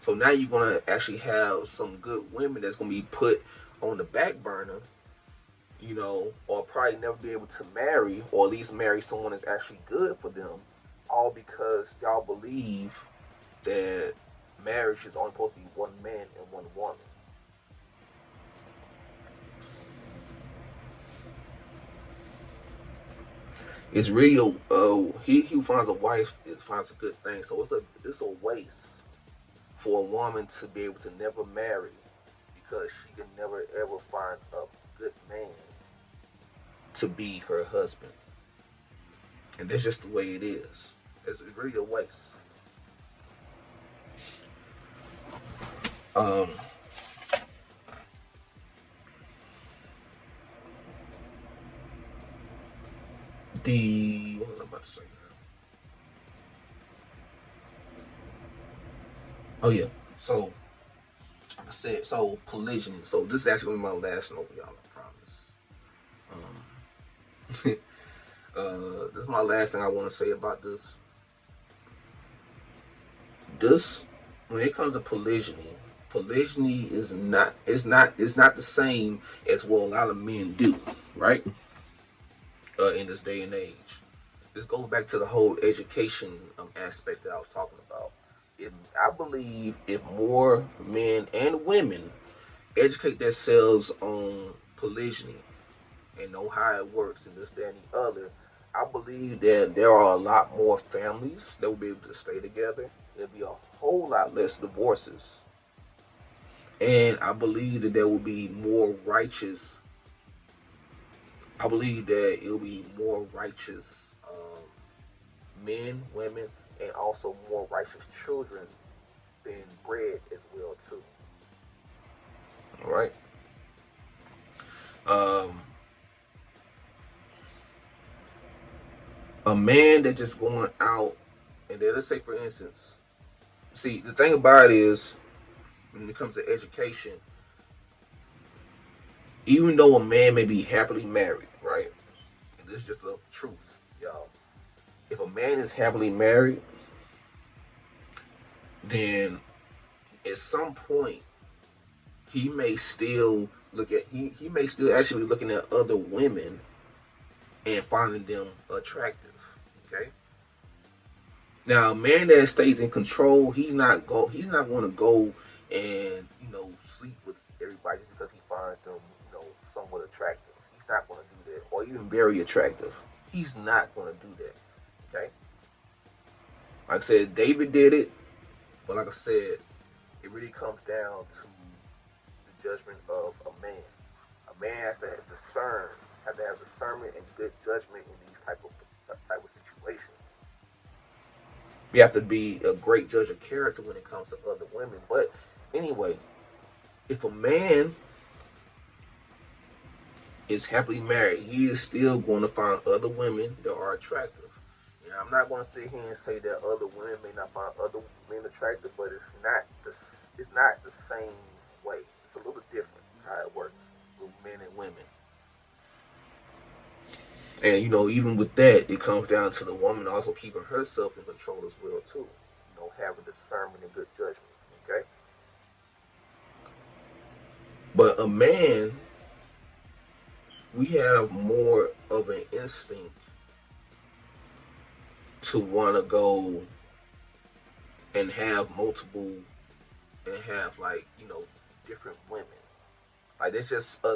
So now you're going to actually have some good women that's going to be put on the back burner, or probably never be able to marry, or at least marry someone that's actually good for them, all because y'all believe that marriage is only supposed to be one man and one woman. It's real. He who finds a wife finds a good thing. So it's a waste for a woman to be able to never marry because she can never ever find a good man to be her husband. And that's just the way it is. It's really a waste. what was I about to say now? Oh yeah. So like I said, so polygyny. So this is actually gonna be my last note, y'all. I promise. This is my last thing I want to say about this. This, when it comes to polygyny is not. It's not the same as what a lot of men do, right? In this day and age, this goes back to the whole education aspect that I was talking about. I believe if more men and women educate themselves on polygyny and know how it works and this, that, and the other, I believe that there are a lot more families that will be able to stay together. There'll be a whole lot less divorces. And I believe that there will be more righteous, I believe that it'll be more righteous men, women, and also more righteous children being bred as well too. All right. Um, a man that just going out and then let's say for instance, see the thing about it is when it comes to education, even though a man may be happily married, right? And this is just a truth, y'all. If a man is happily married, then at some point he may still actually be looking at other women and finding them attractive. Okay. Now, a man that stays in control, he's not going to go and sleep with everybody just because he finds them somewhat attractive. He's not going to do that, or even very attractive. He's not going to do that. Okay. Like I said, David did it, but like I said, it really comes down to the judgment of a man. A man has to have discernment and good judgment in these type of situations. You have to be a great judge of character when it comes to other women. But anyway, if a man is happily married, he is still going to find other women that are attractive. And I'm not going to sit here and say that other women may not find other men attractive, but it's not the same way. It's a little different how it works with men and women. And even with that, it comes down to the woman also keeping herself in control as well too. Having discernment and good judgment. Okay, but a man, we have more of an instinct to want to go and have multiple and have different women. Like there's just